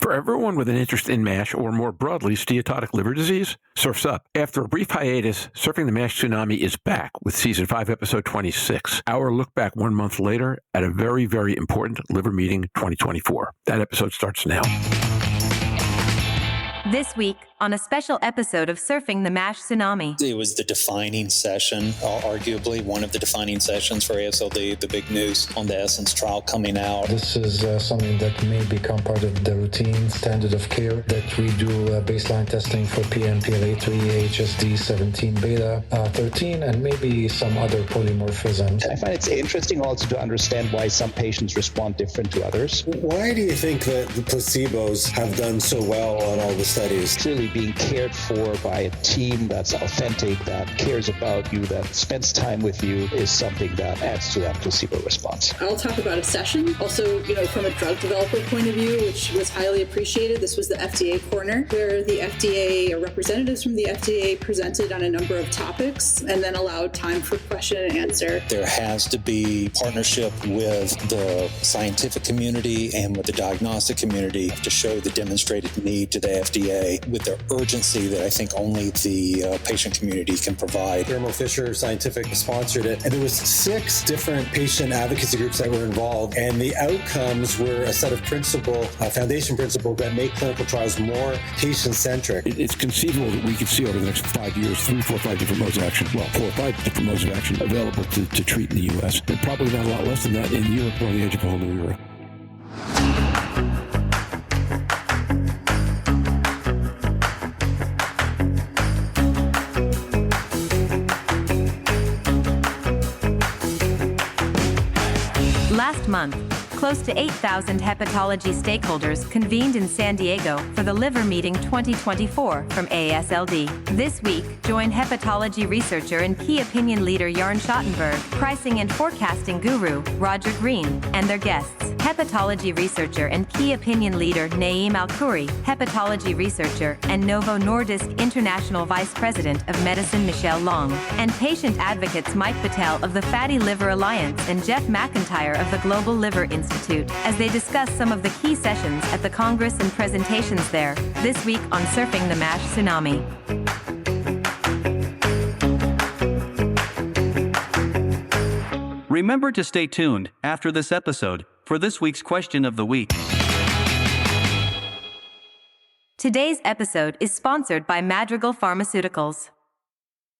For everyone with an interest in MASH or more broadly steatotic liver disease, surf's up. After a brief hiatus, Surfing the MASH Tsunami is back with Season 5, Episode 26, our look back 1 month later at a very, very important liver meeting 2024. That episode starts now. This week, on a special episode of Surfing the MASH Tsunami. It was the defining session, arguably one of the defining sessions for ASLD, the big news on the Essence trial coming out. This is something that may become part of the routine standard of care, that we do baseline testing for PNPLA3, HSD, 17, beta, 13, and maybe some other polymorphisms. I find it's interesting also to understand why some patients respond different to others. Why do you think that the placebos have done so well on all the studies? Clearly being cared for by a team that's authentic, that cares about you, that spends time with you is something that adds to that placebo response. I'll talk about a session. Also, from a drug developer point of view, which was highly appreciated. This was the FDA Corner, where the FDA or representatives from the FDA presented on a number of topics and then allowed time for question and answer. There has to be partnership with the scientific community and with the diagnostic community to show the demonstrated need to the FDA with the urgency that I think only the patient community can provide. Thermo Fisher Scientific sponsored it, and there was 6 different patient advocacy groups that were involved, and the outcomes were a set of foundation principles that make clinical trials more patient-centric. It's conceivable that we could see over the next 5 years 3, 4, 5 different modes of action, 4 or 5 different modes of action available to treat in the U.S., and probably not a lot less than that in Europe or on the edge of a whole new era. Last month, close to 8,000 hepatology stakeholders convened in San Diego for the Liver Meeting 2024 from ASLD. This week, join hepatology researcher and key opinion leader Jörn Schattenberg, pricing and forecasting guru Roger Green, and their guests, hepatology researcher and key opinion leader Naim Alkhouri, hepatology researcher and Novo Nordisk International Vice President of Medicine Michelle Long, and patient advocates Mike Betel of the Fatty Liver Alliance and Jeff McIntyre of the Global Liver Institute, as they discuss some of the key sessions at the Congress and presentations there, this week on Surfing the MASH Tsunami. Remember to stay tuned after this episode for this week's question of the week. Today's episode is sponsored by Madrigal Pharmaceuticals.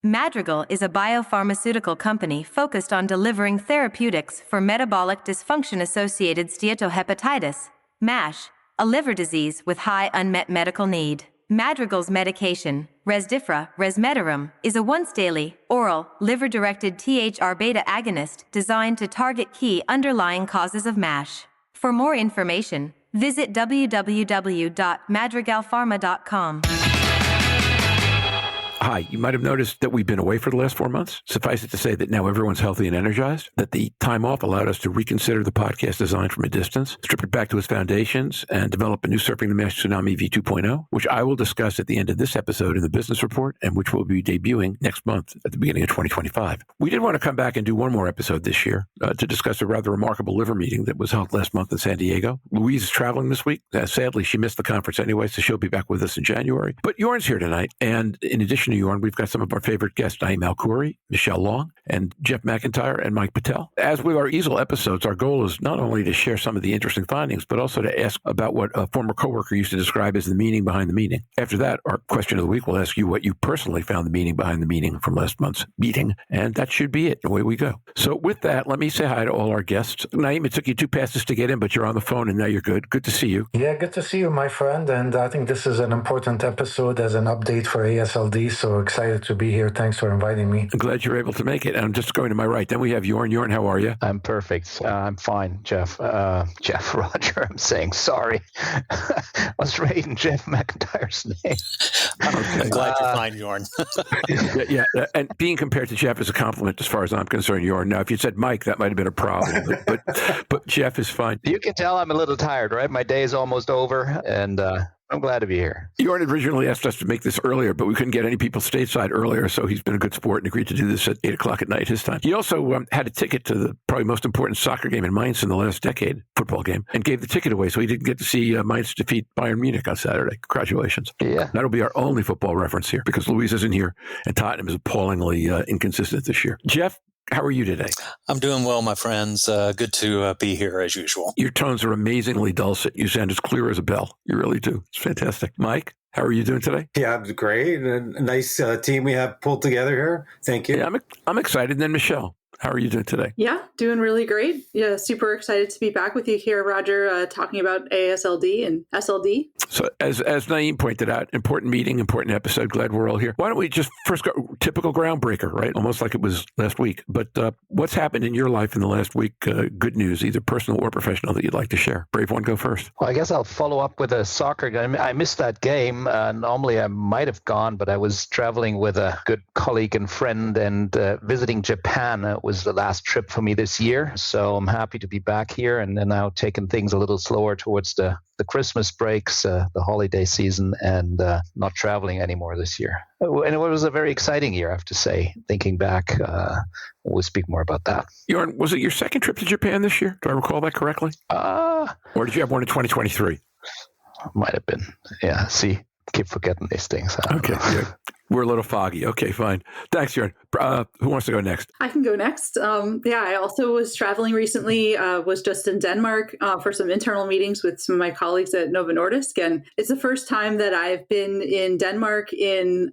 Madrigal is a biopharmaceutical company focused on delivering therapeutics for metabolic dysfunction-associated steatohepatitis, MASH, a liver disease with high unmet medical need. Madrigal's medication, resmetirom, is a once-daily, oral, liver-directed THR-beta agonist designed to target key underlying causes of MASH. For more information, visit www.madrigalpharma.com. Hi, you might have noticed that we've been away for the last 4 months. Suffice it to say that now everyone's healthy and energized, that the time off allowed us to reconsider the podcast design from a distance, strip it back to its foundations, and develop a new Surfing the MASH Tsunami V2.0, which I will discuss at the end of this episode in the business report, and which will be debuting next month at the beginning of 2025. We did want to come back and do one more episode this year to discuss a rather remarkable liver meeting that was held last month in San Diego. Louise is traveling this week. Sadly, she missed the conference anyway, so she'll be back with us in January. But Jörn's here tonight, and in addition to Jörn, we've got some of our favorite guests, Naim Alkhouri, Michelle Long, and Jeff McIntyre and Mike Betel. As with our EASL episodes, our goal is not only to share some of the interesting findings, but also to ask about what a former coworker used to describe as the meaning behind the meeting. After that, our question of the week will ask you what you personally found the meaning behind the meeting from last month's meeting, and that should be it. Away we go. So with that, let me say hi to all our guests. Naim, it took you 2 passes to get in, but you're on the phone and now you're good. Good to see you. Yeah, good to see you, my friend. And I think this is an important episode as an update for ASLD, so excited to be here. Thanks for inviting me. I'm glad you're able to make it. And I'm just going to my right. Then we have Jörn. Jörn, how are you? I'm perfect. I'm fine, Jeff. Roger, I'm saying sorry. I was reading Jeff McIntyre's name. I'm glad you're fine, Jörn. yeah. And being compared to Jeff is a compliment as far as I'm concerned, Jörn. Now, if you said Mike, that might have been a problem. But Jeff is fine. You can tell I'm a little tired, right? My day is almost over. And I'm glad to be here. Jörn originally asked us to make this earlier, but we couldn't get any people stateside earlier, so he's been a good sport and agreed to do this at 8 o'clock at night his time. He also had a ticket to the probably most important soccer game in Mainz in the last decade, football game, and gave the ticket away, so he didn't get to see Mainz defeat Bayern Munich on Saturday. Congratulations. Yeah. That'll be our only football reference here, because Louise isn't here, and Tottenham is appallingly inconsistent this year. Jeff, how are you today? I'm doing well, my friends. Good to be here as usual. Your tones are amazingly dulcet. You sound as clear as a bell. You really do. It's fantastic. Mike, how are you doing today? Yeah, I'm great. A nice team we have pulled together here. Thank you. Yeah, I'm excited. And then Michelle, how are you doing today? Yeah, doing really great. Yeah, super excited to be back with you here, Roger, talking about ASLD and SLD. So as Naim pointed out, important meeting, important episode. Glad we're all here. Why don't we just first go typical Groundbreaker, right? Almost like it was last week. But what's happened in your life in the last week? Good news, either personal or professional, that you'd like to share. Brave one, go first. Well, I guess I'll follow up with a soccer game. I missed that game. Normally I might have gone, but I was traveling with a good colleague and friend and visiting Japan. It was the last trip for me this year. So I'm happy to be back here and then now taking things a little slower towards the Christmas breaks, the holiday season, and not traveling anymore this year. And it was a very exciting year, I have to say. Thinking back, we'll speak more about that. Jörn, was it your second trip to Japan this year? Do I recall that correctly? Or did you have one in 2023? Might have been. Yeah, see, keep forgetting these things. Okay, yeah. We're a little foggy. Okay, fine. Thanks, Jörn. Who wants to go next? I can go next. I also was traveling recently, was just in Denmark for some internal meetings with some of my colleagues at Novo Nordisk. And it's the first time that I've been in Denmark in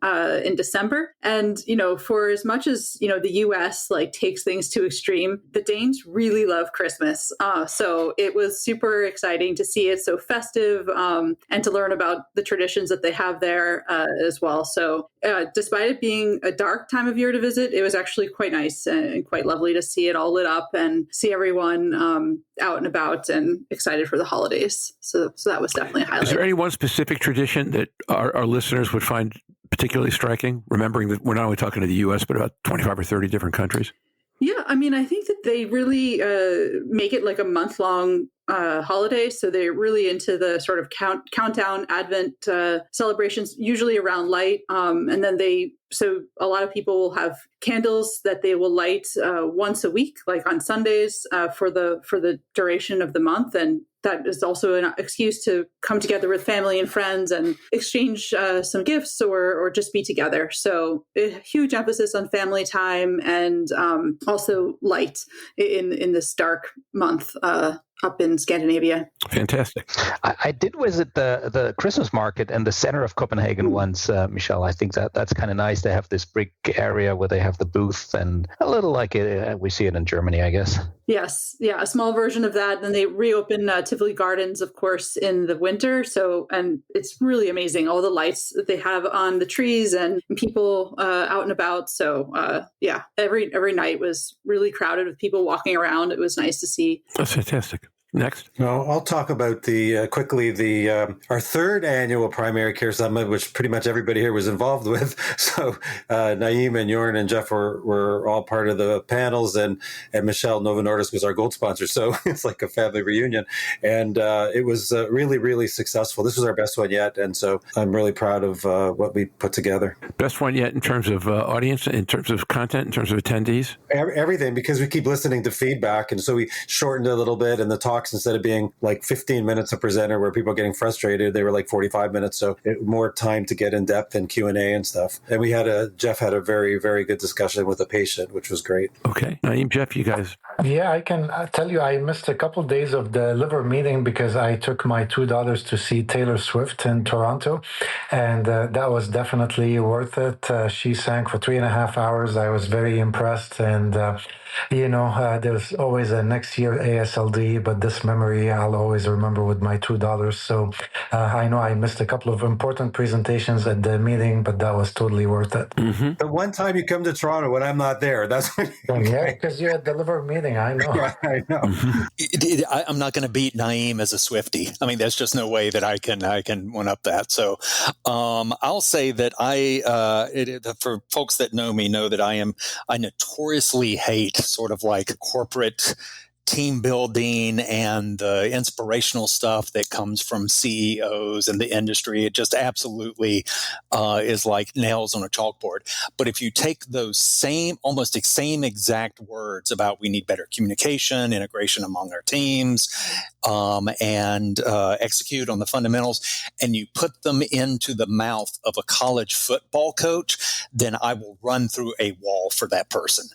December. And, for as much as, the US takes things to extreme, the Danes really love Christmas. So it was super exciting to see it so festive and to learn about the traditions that they have there as well. So despite it being a dark time of year to visit, it was actually quite nice and quite lovely to see it all lit up and see everyone out and about and excited for the holidays. So that was definitely a highlight. Is there any one specific tradition that our listeners would find particularly striking, remembering that we're not only talking to the U.S., but about 25 or 30 different countries? Yeah, I think that they really make it like a month-long holiday. So they're really into the sort of countdown Advent celebrations, usually around light. And then so a lot of people will have candles that they will light once a week, like on Sundays for the duration of the month. And that is also an excuse to come together with family and friends and exchange some gifts or just be together. So a huge emphasis on family time and also light in this dark month up in Scandinavia. Fantastic. I did visit the Christmas market in the center of Copenhagen once, Michelle. I think that's kind of nice. They have this big area where they have the booth and a little like we see it in Germany, I guess. Yes. Yeah. A small version of that. Then they reopen Tivoli Gardens, of course, in the winter. And it's really amazing. All the lights that they have on the trees and people out and about. So every night was really crowded with people walking around. It was nice to see. That's fantastic. Next. Well, I'll talk about our third annual primary care summit, which pretty much everybody here was involved with. So Naim and Jörn and Jeff were all part of the panels, and Michelle, Novo Nordisk, was our gold sponsor. So it's like a family reunion, and it was really, really successful. This was our best one yet, and so I'm really proud of what we put together. Best one yet in terms of audience, in terms of content, in terms of attendees? Everything, because we keep listening to feedback, and so we shortened it a little bit, and the talk instead of being like 15 minutes a presenter where people are getting frustrated, they were like 45 minutes. So more time to get in depth and Q&A and stuff. And Jeff had a very, very good discussion with a patient, which was great. Okay. Naim, Jeff, you guys. Yeah, I can tell you I missed a couple of days of the liver meeting because I took my two daughters to see Taylor Swift in Toronto. And that was definitely worth it. She sang for 3.5 hours. I was very impressed. And there's always a next year ASLD, but this memory I'll always remember with my two daughters. So I know I missed a couple of important presentations at the meeting, but that was totally worth it. Mm-hmm. The one time you come to Toronto when I'm not there, that's when yeah, because you're at the liver meeting, I know. Yeah, I know. Mm-hmm. I'm not going to beat Naim as a Swiftie. I mean, there's just no way that I can one up that. So I'll say that for folks that know me know that I notoriously hate sort of like corporate team building and the inspirational stuff that comes from CEOs and the industry. It just absolutely is like nails on a chalkboard. But if you take those almost same exact words about we need better communication, integration among our teams, and execute on the fundamentals, and you put them into the mouth of a college football coach, then I will run through a wall for that person.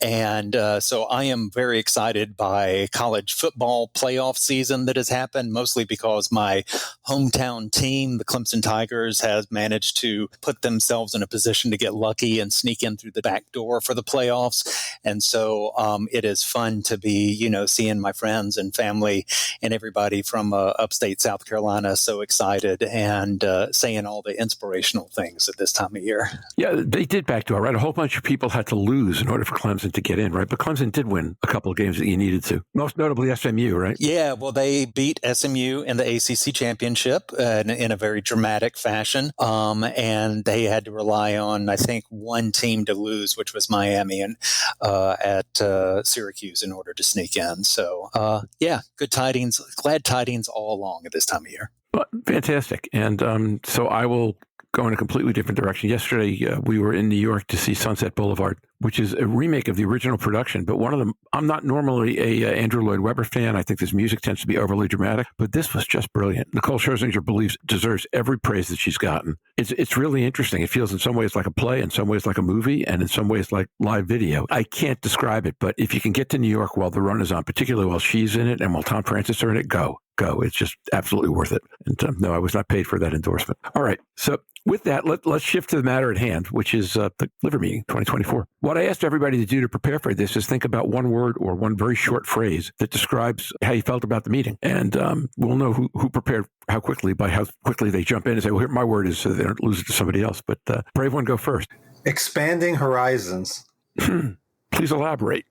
And so I am very excited by college football playoff season that has happened, mostly because my hometown team, the Clemson Tigers, has managed to put themselves in a position to get lucky and sneak in through the back door for the playoffs. And so it is fun to be, seeing my friends and family and everybody from upstate South Carolina so excited and saying all the inspirational things at this time of year. Yeah, they did backdoor, right? A whole bunch of people had to lose in order for Clemson to get in, right? But Clemson did win a couple of games that you needed to, most notably SMU, right? Yeah, well, they beat SMU in the ACC championship in a very dramatic fashion. And they had to rely on, I think, one team to lose, which was Miami and at Syracuse in order to sneak in. So, yeah, good tidings, glad tidings all along at this time of year. Well, fantastic. And so I will go in a completely different direction. Yesterday, we were in New York to see Sunset Boulevard, which is a remake of the original production. But one of them, I'm not normally a Andrew Lloyd Webber fan. I think his music tends to be overly dramatic, but this was just brilliant. Nicole Scherzinger deserves every praise that she's gotten. It's really interesting. It feels in some ways like a play, in some ways like a movie, and in some ways like live video. I can't describe it, but if you can get to New York while the run is on, particularly while she's in it and while Tom Francis are in it, go. It's just absolutely worth it. And no, I was not paid for that endorsement. All right. So with that, let's shift to the matter at hand, which is the liver meeting 2024. What I asked everybody to do to prepare for this is think about one word or one very short phrase that describes how you felt about the meeting. And we'll know who prepared how quickly by how quickly they jump in and say, well, here, my word is, so they don't lose it to somebody else. But brave one, go first. Expanding horizons. Please elaborate.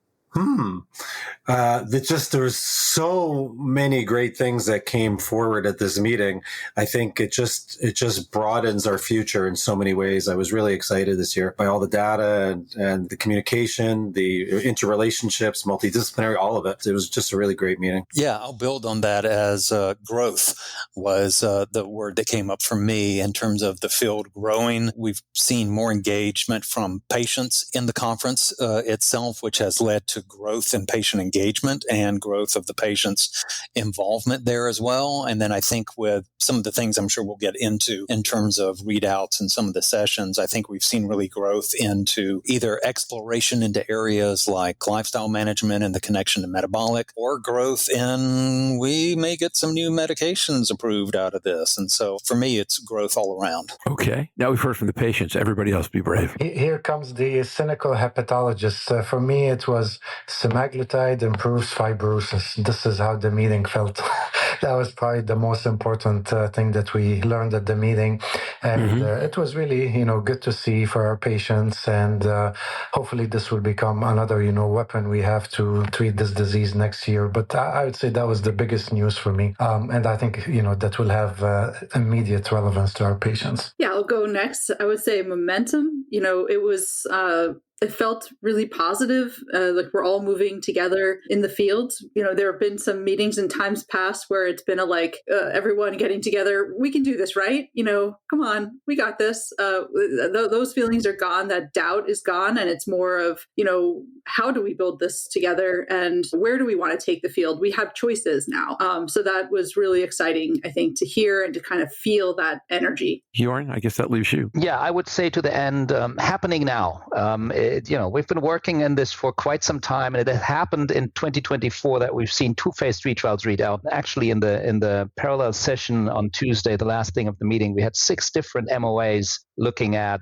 There's so many great things that came forward at this meeting. I think it just broadens our future in so many ways. I was really excited this year by all the data and the communication, the interrelationships, multidisciplinary, all of it. It was just a really great meeting. Yeah, I'll build on that as growth was the word that came up for me in terms of the field growing. We've seen more engagement from patients in the conference itself, which has led to growth in patient engagement and growth of the patient's involvement there as well. And then I think with some of the things I'm sure we'll get into in terms of readouts and some of the sessions, I think we've seen really growth into either exploration into areas like lifestyle management and the connection to metabolic, or growth in we may get some new medications approved out of this. And so for me, it's growth all around. Okay. Now we've heard from the patients. Everybody else be brave. Here comes the cynical hepatologist. For me, it was semaglutide improves fibrosis. This is how the meeting felt. That was probably the most important thing that we learned at the meeting. And it was really, good to see for our patients. And hopefully this will become another, weapon we have to treat this disease next year. But I would say that was the biggest news for me. And I think, that will have immediate relevance to our patients. Yeah, I'll go next. I would say momentum. It felt really positive, like we're all moving together in the field. There have been some meetings in times past where it's been everyone getting together. We can do this, right? Come on, we got this. Those feelings are gone. That doubt is gone. And it's more of, how do we build this together and where do we want to take the field? We have choices now. So that was really exciting, I think, to hear and to kind of feel that energy. Jörn, I guess that leaves you. Yeah, I would say to the end, happening now. We've been working in this for quite some time, and it happened in 2024 that we've seen 2 phase 3 trials read out. Actually, in the parallel session on Tuesday, the last thing of the meeting, we had 6 different MOAs looking at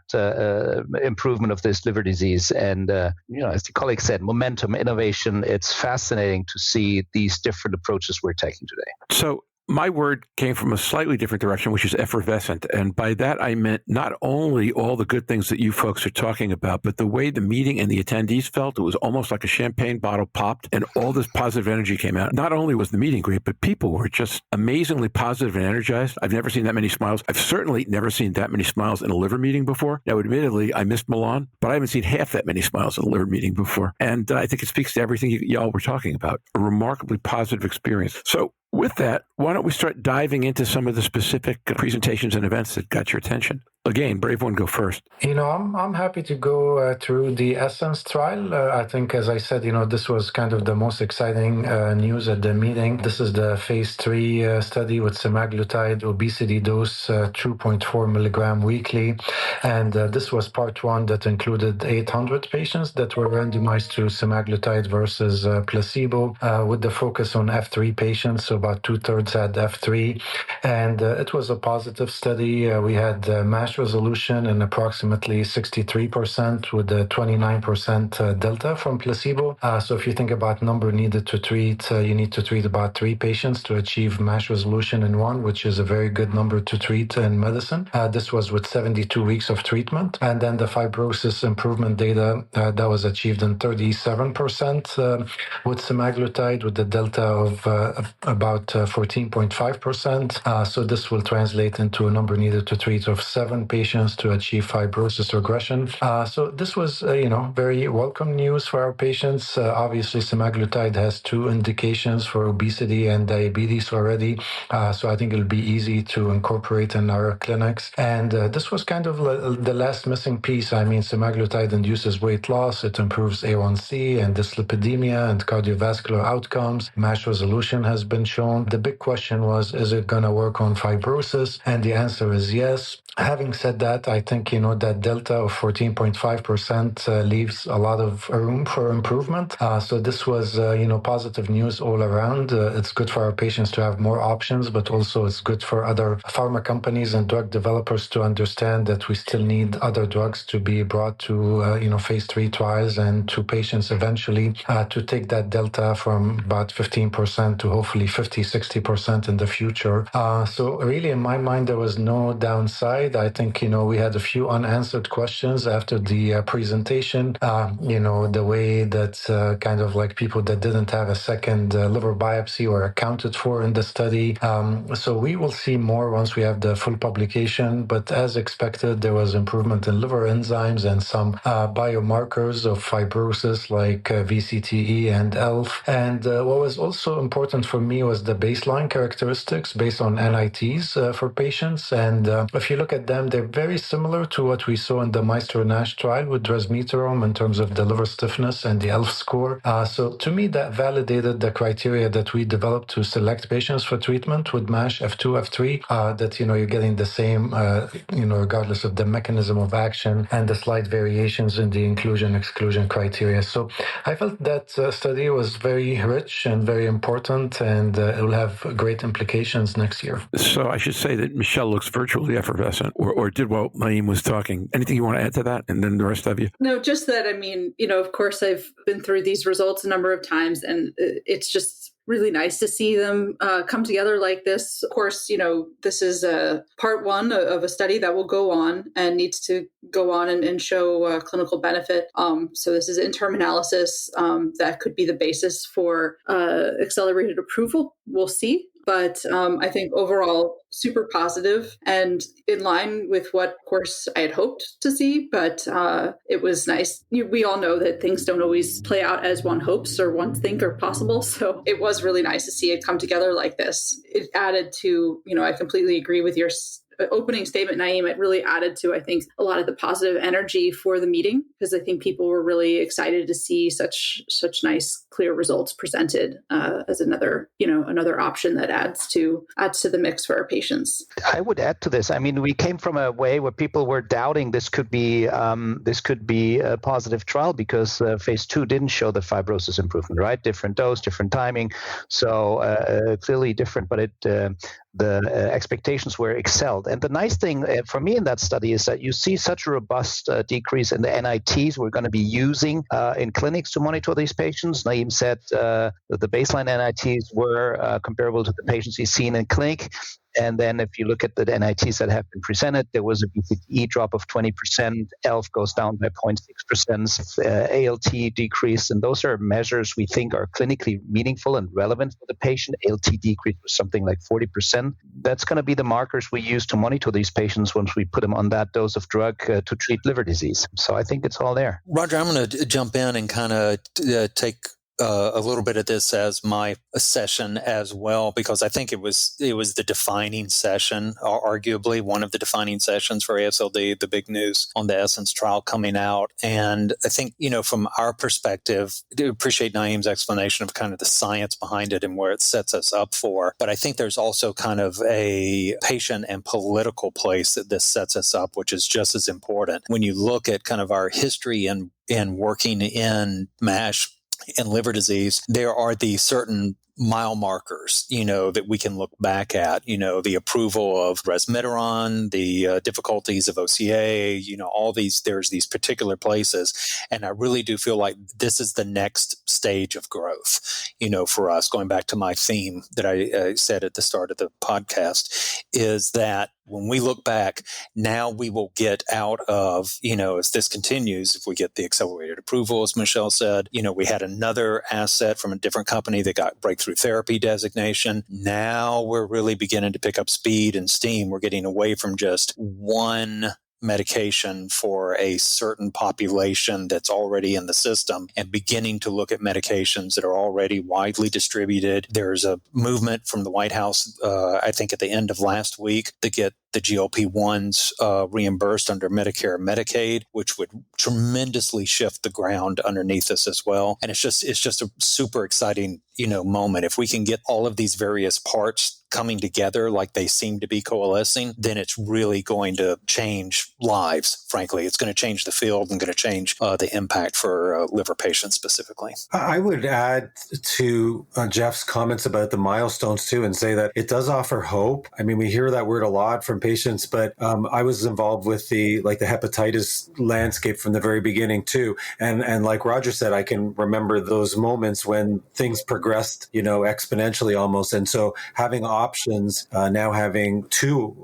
improvement of this liver disease. And, as the colleague said, momentum, innovation, it's fascinating to see these different approaches we're taking today. So My word came from a slightly different direction, which is effervescent. And by that, I meant not only all the good things that you folks are talking about, but the way the meeting and the attendees felt. It was almost like a champagne bottle popped and all this positive energy came out. Not only was the meeting great, but people were just amazingly positive and energized. I've never seen that many smiles. I've certainly never seen that many smiles in a liver meeting before. Now, admittedly, I missed Milan, but I haven't seen half that many smiles in a liver meeting before. And I think it speaks to everything y'all were talking about. A remarkably positive experience. So with that, why don't we start diving into some of the specific presentations and events that got your attention? Again, brave one, go first. I'm happy to go through the Essence trial. I think, as I said, this was kind of the most exciting news at the meeting. This is the phase 3 study with semaglutide obesity dose 2.4 milligram weekly. And this was part 1 that included 800 patients that were randomized to semaglutide versus placebo with the focus on F3 patients. So about 2/3 had F3. And it was a positive study. We had MASH resolution in approximately 63% with a 29% delta from placebo. So if you think about number needed to treat, you need to treat about 3 patients to achieve MASH resolution in 1, which is a very good number to treat in medicine. This was with 72 weeks of treatment. And then the fibrosis improvement data that was achieved in 37% with semaglutide with the delta of about 14.5%. So this will translate into a number needed to treat of 7 patients to achieve fibrosis regression. So this was, very welcome news for our patients. Obviously, semaglutide has 2 indications for obesity and diabetes already. So I think it'll be easy to incorporate in our clinics. And this was kind of the last missing piece. I mean, semaglutide induces weight loss. It improves A1C and dyslipidemia and cardiovascular outcomes. MASH resolution has been shown. The big question was, is it going to work on fibrosis? And the answer is yes. Having said that, I think, that delta of 14.5% leaves a lot of room for improvement. So this was, positive news all around. It's good for our patients to have more options, but also it's good for other pharma companies and drug developers to understand that we still need other drugs to be brought to, phase 3 trials and to patients eventually to take that delta from about 15% to hopefully 50-60% in the future. So really, in my mind, there was no downside. I think, we had a few unanswered questions after the presentation, the way that kind of like people that didn't have a second liver biopsy were accounted for in the study. So we will see more once we have the full publication. But as expected, there was improvement in liver enzymes and some biomarkers of fibrosis like VCTE and ELF. And what was also important for me was the baseline characteristics based on NITs for patients. And if you look at them, they're very similar to what we saw in the Maestro-NASH trial with resmetirom in terms of the liver stiffness and the ELF score. So to me, that validated the criteria that we developed to select patients for treatment with MASH F2, F3, that, you're getting the same, regardless of the mechanism of action and the slight variations in the inclusion-exclusion criteria. So I felt that study was very rich and very important, and it will have great implications next year. So I should say that Michelle looks virtually effervescent, or did while Naim was talking. Anything you want to add to that? And then the rest of you? No, just that, of course, I've been through these results a number of times, and it's just really nice to see them come together like this. Of course, this is part 1 of a study that will go on and needs to go on and show clinical benefit. So this is interim analysis that could be the basis for accelerated approval. We'll see. But I think overall, super positive and in line with what, of course, I had hoped to see. But it was nice. We all know that things don't always play out as one hopes or one think are possible. So it was really nice to see it come together like this. It added to, I completely agree with your opening statement, Naim. It really added to, I think, a lot of the positive energy for the meeting, because I think people were really excited to see such nice, clear results presented as another option that adds to the mix for our patients. I would add to this. I mean, we came from a way where people were doubting this could be a positive trial because phase 2 didn't show the fibrosis improvement, right? Different dose, different timing, so clearly different. But expectations were excelled. And the nice thing for me in that study is that you see such a robust decrease in the NITs we're going to be using in clinics to monitor these patients. Naim said that the baseline NITs were comparable to the patients he's seen in clinic. And then if you look at the NITs that have been presented, there was a BCTE drop of 20%, ELF goes down by 0.6%, ALT decreased, and those are measures we think are clinically meaningful and relevant for the patient. ALT decrease was something like 40%. That's going to be the markers we use to monitor these patients once we put them on that dose of drug to treat liver disease. So I think it's all there. Roger, I'm going to jump in and kind of take a little bit of this as my session as well, because I think it was the defining session, arguably one of the defining sessions for ASLD, the big news on the Essence trial coming out. And I think, from our perspective, I appreciate Naim's explanation of kind of the science behind it and where it sets us up for. But I think there's also kind of a patient and political place that this sets us up, which is just as important. When you look at kind of our history in working in MASH and liver disease, there are these certain mile markers, that we can look back at, the approval of resmetirom, the difficulties of OCA, all these, there's these particular places. And I really do feel like this is the next stage of growth, for us, going back to my theme that I said at the start of the podcast, is that when we look back, now we will get out of, as this continues, if we get the accelerated approval, as Michelle said, we had another asset from a different company that got breakthrough therapy designation. Now we're really beginning to pick up speed and steam. We're getting away from just one medication for a certain population that's already in the system and beginning to look at medications that are already widely distributed. There's a movement from the White House, I think at the end of last week, to get the GLP-1s reimbursed under Medicare and Medicaid, which would tremendously shift the ground underneath us as well. And it's just a super exciting, moment. If we can get all of these various parts coming together like they seem to be coalescing, then it's really going to change lives, frankly. It's going to change the field and going to change the impact for liver patients specifically. I would add to Jeff's comments about the milestones too and say that it does offer hope. I mean, we hear that word a lot from patients, but I was involved with the hepatitis landscape from the very beginning too. And like Roger said, I can remember those moments when things progressed, exponentially almost. And so having options, now having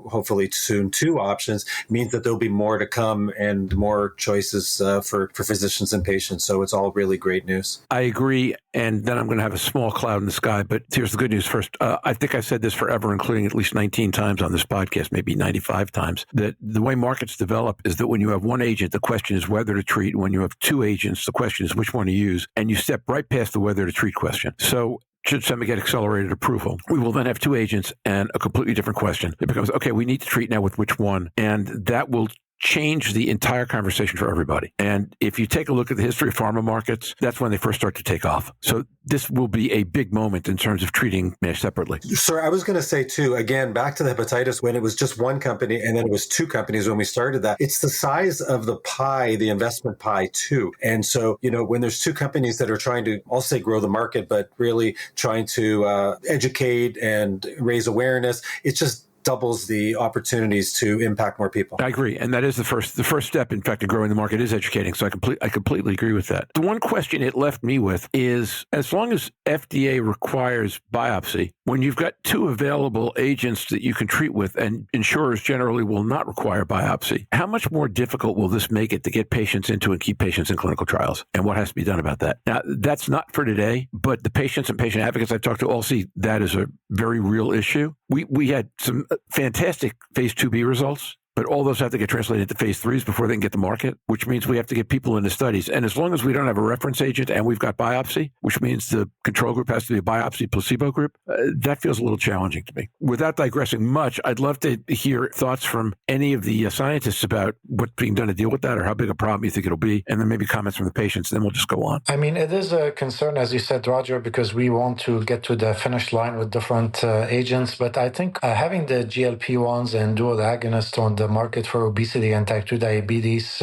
hopefully soon two options, means that there'll be more to come and more choices for physicians and patients. So it's all really great news. I agree. And then I'm going to have a small cloud in the sky. But here's the good news first. I think I've said this forever, including at least 19 times on this podcast, maybe 95 times, that the way markets develop is that when you have one agent, the question is whether to treat. When you have two agents, the question is which one to use. And you step right past the whether to treat question. So should SEMA get accelerated approval, we will then have two agents and a completely different question. It becomes, okay, we need to treat now with which one. And that will change the entire conversation for everybody. And if you take a look at the history of pharma markets, that's when they first start to take off. So this will be a big moment in terms of treating MASH separately. Sir, I was going to say too, again, back to the hepatitis, when it was just one company and then it was two companies when we started that, it's the size of the pie, the investment pie too. And so, when there's two companies that are trying to, I'll say grow the market, but really trying to educate and raise awareness, it's just doubles the opportunities to impact more people. I agree. And that is the first step, in fact, in growing the market is educating. So I completely agree with that. The one question it left me with is, as long as FDA requires biopsy, when you've got two available agents that you can treat with, and insurers generally will not require biopsy, how much more difficult will this make it to get patients into and keep patients in clinical trials? And what has to be done about that? Now, that's not for today, but the patients and patient advocates I've talked to all see that as a very real issue. We had some fantastic phase 2B results, but all those have to get translated to phase 3s before they can get to market, which means we have to get people into studies. And as long as we don't have a reference agent and we've got biopsy, which means the control group has to be a biopsy placebo group, that feels a little challenging to me. Without digressing much, I'd love to hear thoughts from any of the scientists about what's being done to deal with that or how big a problem you think it'll be, and then maybe comments from the patients, and then we'll just go on. I mean, it is a concern, as you said, Roger, because we want to get to the finish line with different agents. But I think having the GLP-1s and dual agonists on the the market for obesity and type 2 diabetes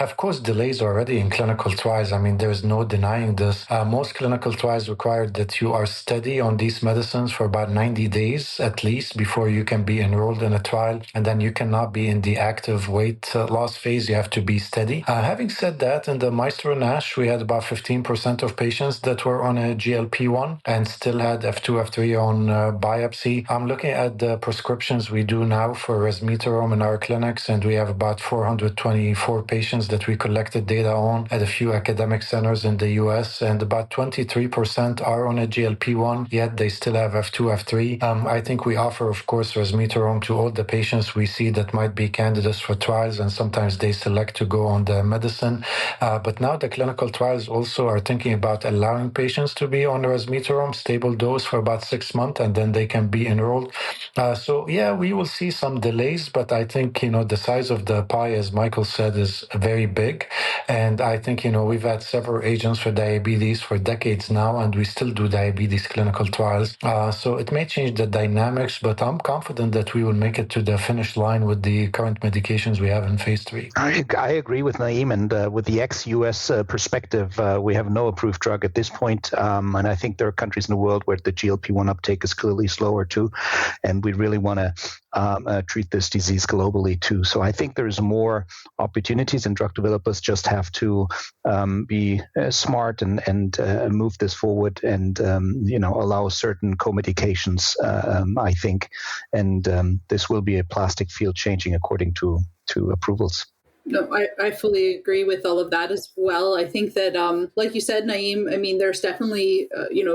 have caused delays already in clinical trials. I mean, there's no denying this. Most clinical trials require that you are steady on these medicines for about 90 days at least before you can be enrolled in a trial, and then you cannot be in the active weight loss phase. You have to be steady. Having said that, in the Maestro-NASH, we had about 15% of patients that were on a GLP-1 and still had F2, F3 on biopsy. I'm looking at the prescriptions we do now for resmetirom in our clinics, and we have about 424 patients that we collected data on at a few academic centers in the US, and about 23% are on a GLP-1, yet they still have F2, F3. I think we offer, of course, resmetirom to all the patients we see that might be candidates for trials, and sometimes they select to go on the medicine. But now the clinical trials also are thinking about allowing patients to be on resmetirom, stable dose for about 6 months, and then they can be enrolled. So yeah, we will see some delays, but I think, the size of the pie, as Michael said, is very big. And I think, we've had several agents for diabetes for decades now, and we still do diabetes clinical trials. So it may change the dynamics, but I'm confident that we will make it to the finish line with the current medications we have in phase 3. I agree with Naim, and with the ex-US perspective, we have no approved drug at this point, and I think there are countries in the world where the GLP-1 uptake is clearly slower too, and we really want to treat this disease globally too. So I think there's more opportunities, and drug developers just have to be smart and move this forward, and allow certain co-medications, I think, and this will be a plastic field changing according to approvals. No, I fully agree with all of that as well. I think that, like you said, Naim, I mean, there's definitely,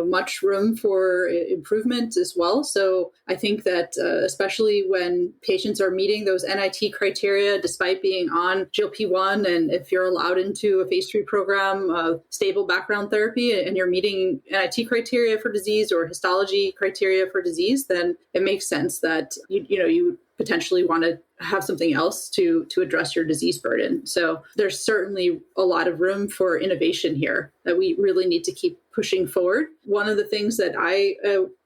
much room for improvement as well. So I think that especially when patients are meeting those NIT criteria, despite being on GLP-1, and if you're allowed into a phase 3 program of stable background therapy and you're meeting NIT criteria for disease or histology criteria for disease, then it makes sense that, you would potentially want to have something else to address your disease burden. So there's certainly a lot of room for innovation here that we really need to keep pushing forward. One of the things that I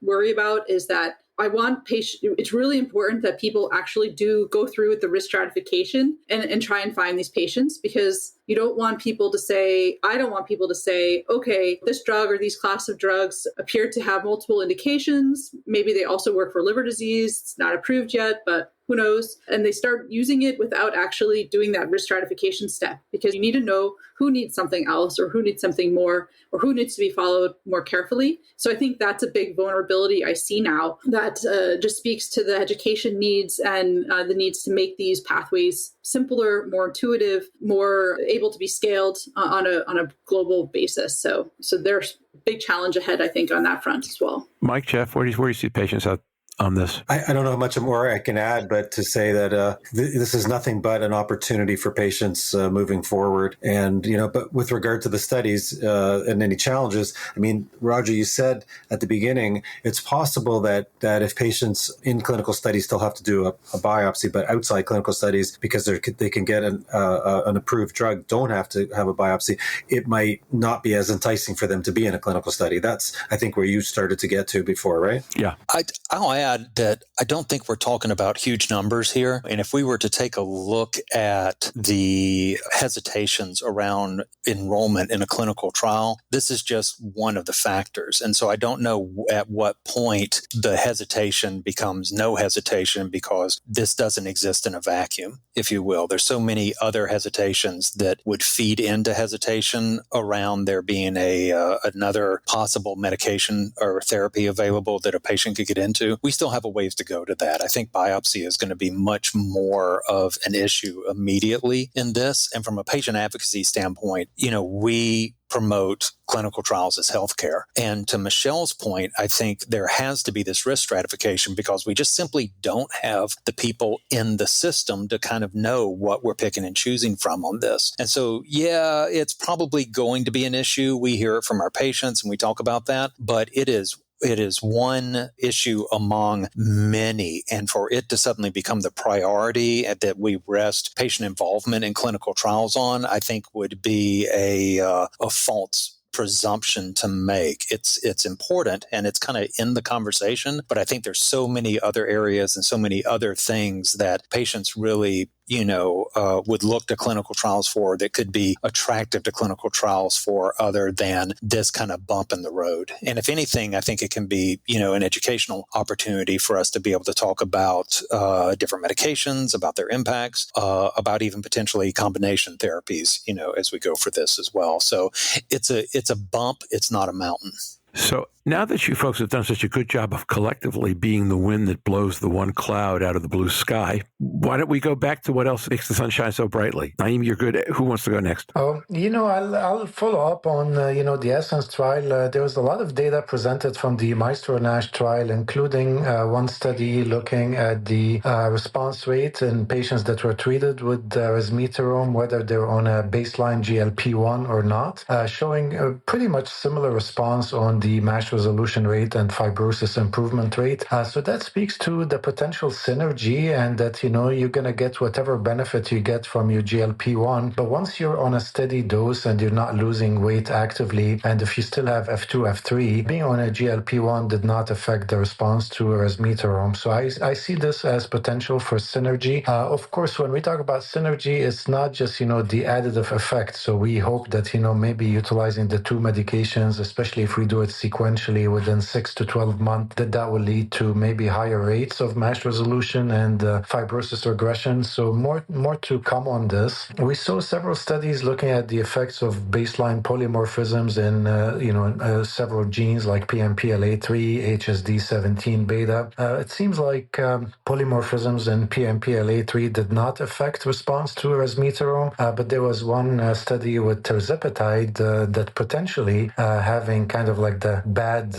worry about is that I want it's really important that people actually do go through with the risk stratification and try and find these patients, because you don't want people to say, I don't want people to say, okay, this drug or these class of drugs appear to have multiple indications. Maybe they also work for liver disease. It's not approved yet, but who knows? And they start using it without actually doing that risk stratification step, because you need to know who needs something else or who needs something more or who needs to be followed more carefully. So I think that's a big vulnerability I see now that just speaks to the education needs and the needs to make these pathways simpler, more intuitive, more able to be scaled on a global basis. So there's a big challenge ahead, I think, on that front as well. Mike, Jeff, where do you see patients on this? I don't know how much more I can add, but to say that this is nothing but an opportunity for patients moving forward. And, but with regard to the studies and any challenges, I mean, Roger, you said at the beginning, it's possible that if patients in clinical studies still have to do a biopsy, but outside clinical studies, because they can get an approved drug, don't have to have a biopsy, it might not be as enticing for them to be in a clinical study. That's, I think, where you started to get to before, right? Yeah. I'll add that I don't think we're talking about huge numbers here. And if we were to take a look at the hesitations around enrollment in a clinical trial, this is just one of the factors. And so I don't know at what point the hesitation becomes no hesitation, because this doesn't exist in a vacuum, if you will. There's so many other hesitations that would feed into hesitation around there being another possible medication or therapy available that a patient could get into. We still have a ways to go to that. I think biopsy is going to be much more of an issue immediately in this. And from a patient advocacy standpoint, we promote clinical trials as healthcare. And to Michelle's point, I think there has to be this risk stratification, because we just simply don't have the people in the system to kind of know what we're picking and choosing from on this. And so, yeah, it's probably going to be an issue. We hear it from our patients and we talk about that, but it is one issue among many. And for it to suddenly become the priority that we rest patient involvement in clinical trials on, I think would be a false presumption to make. It's important and it's kind of in the conversation, but I think there's so many other areas and so many other things that patients really would look to clinical trials for that could be attractive to clinical trials for other than this kind of bump in the road. And if anything, I think it can be, an educational opportunity for us to be able to talk about different medications, about their impacts, about even potentially combination therapies, as we go for this as well. So it's a bump. It's not a mountain. So now that you folks have done such a good job of collectively being the wind that blows the one cloud out of the blue sky, why don't we go back to what else makes the sun shine so brightly? Naim, you're good. Who wants to go next? I'll follow up on, the Essence trial. There was a lot of data presented from the Maestro-NASH trial, including one study looking at the response rate in patients that were treated with resmetirom, whether they're on a baseline GLP-1 or not, showing a pretty much similar response on the MASH resolution rate and fibrosis improvement rate. So that speaks to the potential synergy and that, you're going to get whatever benefit you get from your GLP-1. But once you're on a steady dose and you're not losing weight actively, and if you still have F2, F3, being on a GLP-1 did not affect the response to resmetirom. So I see this as potential for synergy. Of course, when we talk about synergy, it's not just, the additive effect. So we hope that, maybe utilizing the two medications, especially if we do it sequentially within 6 to 12 months, that will lead to maybe higher rates of MASH resolution and fibrosis regression. So more to come on this. We saw several studies looking at the effects of baseline polymorphisms in several genes like PNPLA3, HSD17 beta. It seems like polymorphisms in PNPLA3 did not affect response to resmetirom, but there was one study with tirzepatide that potentially having kind of like the bad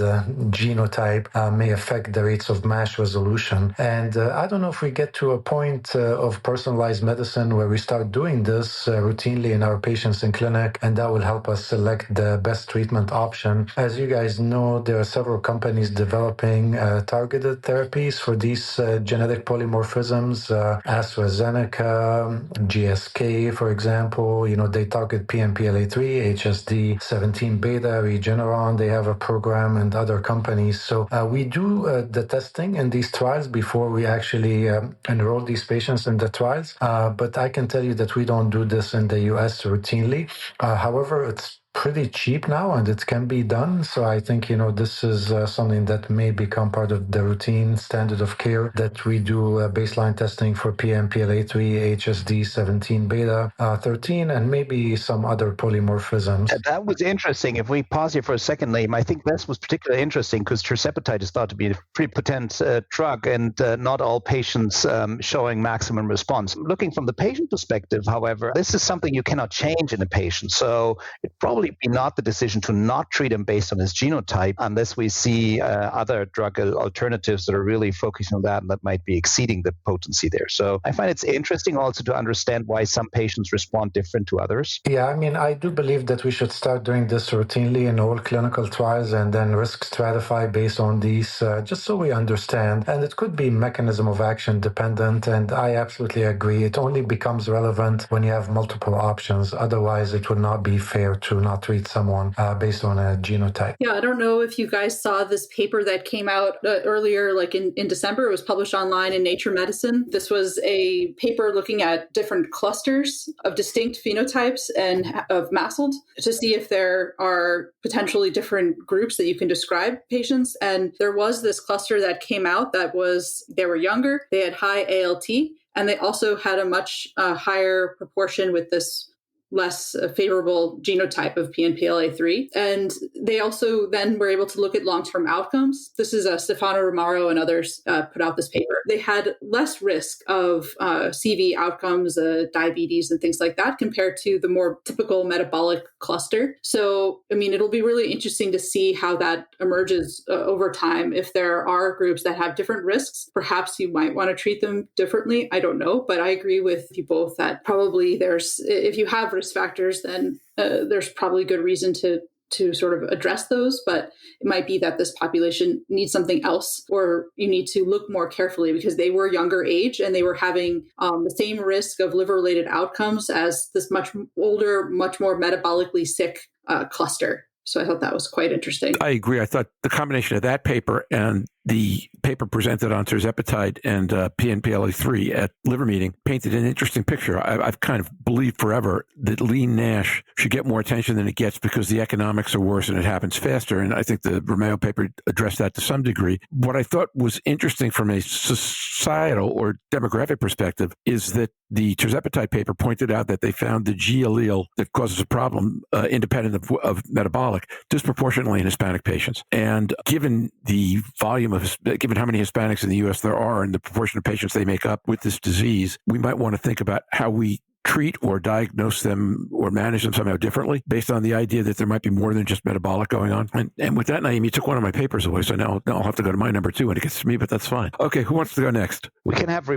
genotype may affect the rates of MASH resolution. And I don't know if we get to a point of personalized medicine where we start doing this routinely in our patients in clinic, and that will help us select the best treatment option. As you guys know, there are several companies developing targeted therapies for these genetic polymorphisms. AstraZeneca, GSK, for example, they target PNPLA3, HSD17 beta, Regeneron, they have a program, and other companies. So we do the testing in these trials before we actually enroll these patients in the trials. But I can tell you that we don't do this in the US routinely. However, it's pretty cheap now and it can be done. So I think, this is something that may become part of the routine standard of care, that we do baseline testing for PNPLA3, HSD17 beta, 13, and maybe some other polymorphisms. That was interesting. If we pause here for a second, Naim, I think this was particularly interesting because tirzepatide is thought to be a pretty potent drug, and not all patients showing maximum response. Looking from the patient perspective, however, this is something you cannot change in a patient. So it probably be not the decision to not treat him based on his genotype unless we see other drug alternatives that are really focusing on that and that might be exceeding the potency there. So I find it's interesting also to understand why some patients respond different to others. Yeah, I do believe that we should start doing this routinely in all clinical trials and then risk stratify based on these, just so we understand. And it could be mechanism of action dependent, and I absolutely agree. It only becomes relevant when you have multiple options. Otherwise, it would not be fair to not treat someone based on a genotype. Yeah, I don't know if you guys saw this paper that came out earlier, like in December. It was published online in Nature Medicine. This was a paper looking at different clusters of distinct phenotypes and of MASLD to see if there are potentially different groups that you can describe patients. And there was this cluster that came out they were younger, they had high ALT, and they also had a much higher proportion with this less favorable genotype of PNPLA3. And they also then were able to look at long-term outcomes. This is Stefano Romaro and others put out this paper. They had less risk of CV outcomes, diabetes and things like that compared to the more typical metabolic cluster. So, it'll be really interesting to see how that emerges over time. If there are groups that have different risks, perhaps you might want to treat them differently. I don't know, but I agree with you both that probably if you have risk factors, then there's probably good reason to sort of address those, but it might be that this population needs something else, or you need to look more carefully because they were younger age and they were having the same risk of liver-related outcomes as this much older, much more metabolically sick cluster. So I thought that was quite interesting. I agree. I thought the combination of that paper and the paper presented on tirzepatide and PNPLA3 at Liver Meeting painted an interesting picture. I've kind of believed forever that lean NASH should get more attention than it gets because the economics are worse and it happens faster. And I think the Romeo paper addressed that to some degree. What I thought was interesting from a societal or demographic perspective is that the tirzepatide paper pointed out that they found the G allele that causes a problem independent of metabolic disproportionately in Hispanic patients. And given the volume given how many Hispanics in the U.S. there are and the proportion of patients they make up with this disease, we might want to think about how we treat or diagnose them or manage them somehow differently based on the idea that there might be more than just metabolic going on. And with that, Naim, you took one of my papers away, so now I'll have to go to my number 2 when it gets to me, but that's fine. Okay, who wants to go next? We can have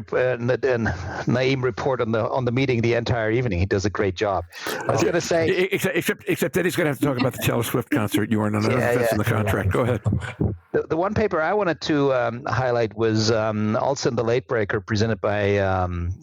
Naim report on the meeting the entire evening. He does a great job. I was going to say... Except that he's going to have to talk about the Taylor Swift concert. You are not that's in the contract. Go ahead. The one paper I wanted to highlight was also in the late breaker presented by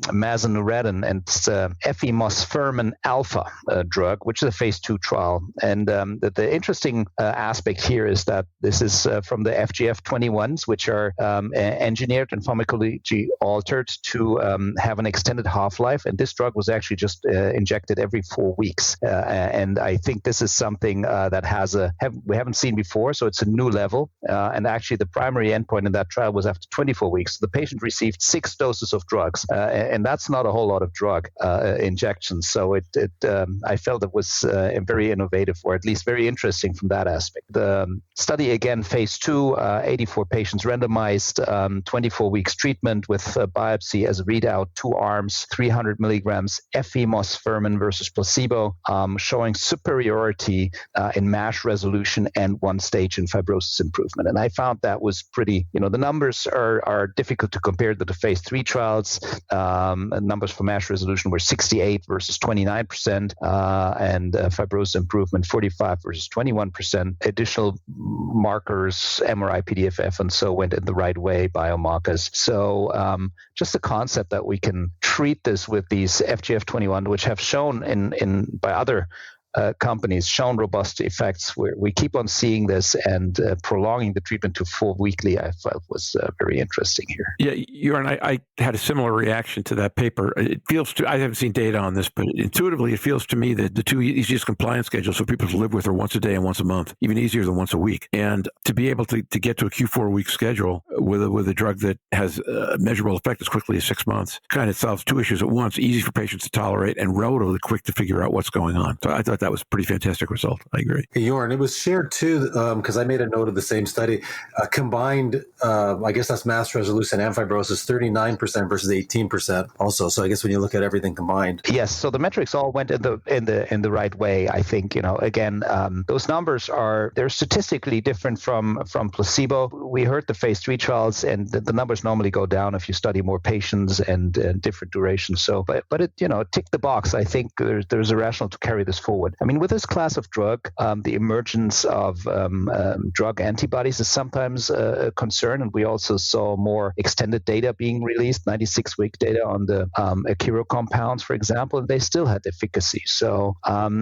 MASLD, and it's efimosfermin alfa drug, which is a phase 2 trial. And the interesting aspect here is that this is from the FGF21s, which are engineered and pharmacology altered to have an extended half-life. And this drug was actually just injected every 4 weeks. And I think this is something that we haven't seen before, so it's a new level. And actually, the primary endpoint in that trial was after 24 weeks. The patient received 6 doses of drugs, and that's not a whole lot of drug injections. So I felt it was very innovative, or at least very interesting from that aspect. The study, again, phase 2, 84 patients randomized, 24 weeks treatment with biopsy as a readout, 2 arms, 300 milligrams efimosfermin versus placebo, showing superiority in MASH resolution and 1 stage in fibrosis improvement. And I found that was pretty, the numbers are difficult to compare to the phase 3 trials. Numbers for MASH resolution were 68 versus 29%, and fibrosis improvement 45 versus 21%. Additional markers, MRI, PDFF, and so went in the right way, biomarkers. So just the concept that we can treat this with these FGF21, which have shown by other companies shown robust effects. We keep on seeing this, and prolonging the treatment to 4 weekly, I felt was very interesting here. Yeah, Jörn, I had a similar reaction to that paper. It feels I haven't seen data on this, but intuitively it feels to me that the 2 easiest compliance schedules for people to live with are once a day and once a month, even easier than once a week. And to be able to get to a Q4 week schedule with a drug that has a measurable effect as quickly as 6 months kind of solves 2 issues at once: easy for patients to tolerate and relatively quick to figure out what's going on. So I thought that was a pretty fantastic result. I agree. Hey, Jörn, it was shared too, because I made a note of the same study. Combined, I guess that's MASH resolution and fibrosis, 39% versus 18% also. So I guess when you look at everything combined. Yes. So the metrics all went in the right way. I think, again, those numbers they're statistically different from placebo. We heard the phase 3 trials, and the numbers normally go down if you study more patients and different durations. So, but it, ticked the box. I think there's a rationale to carry this forward. I mean, with this class of drug, the emergence of drug antibodies is sometimes a concern, and we also saw more extended data being released, 96-week data on the Akero compounds, for example, and they still had efficacy. So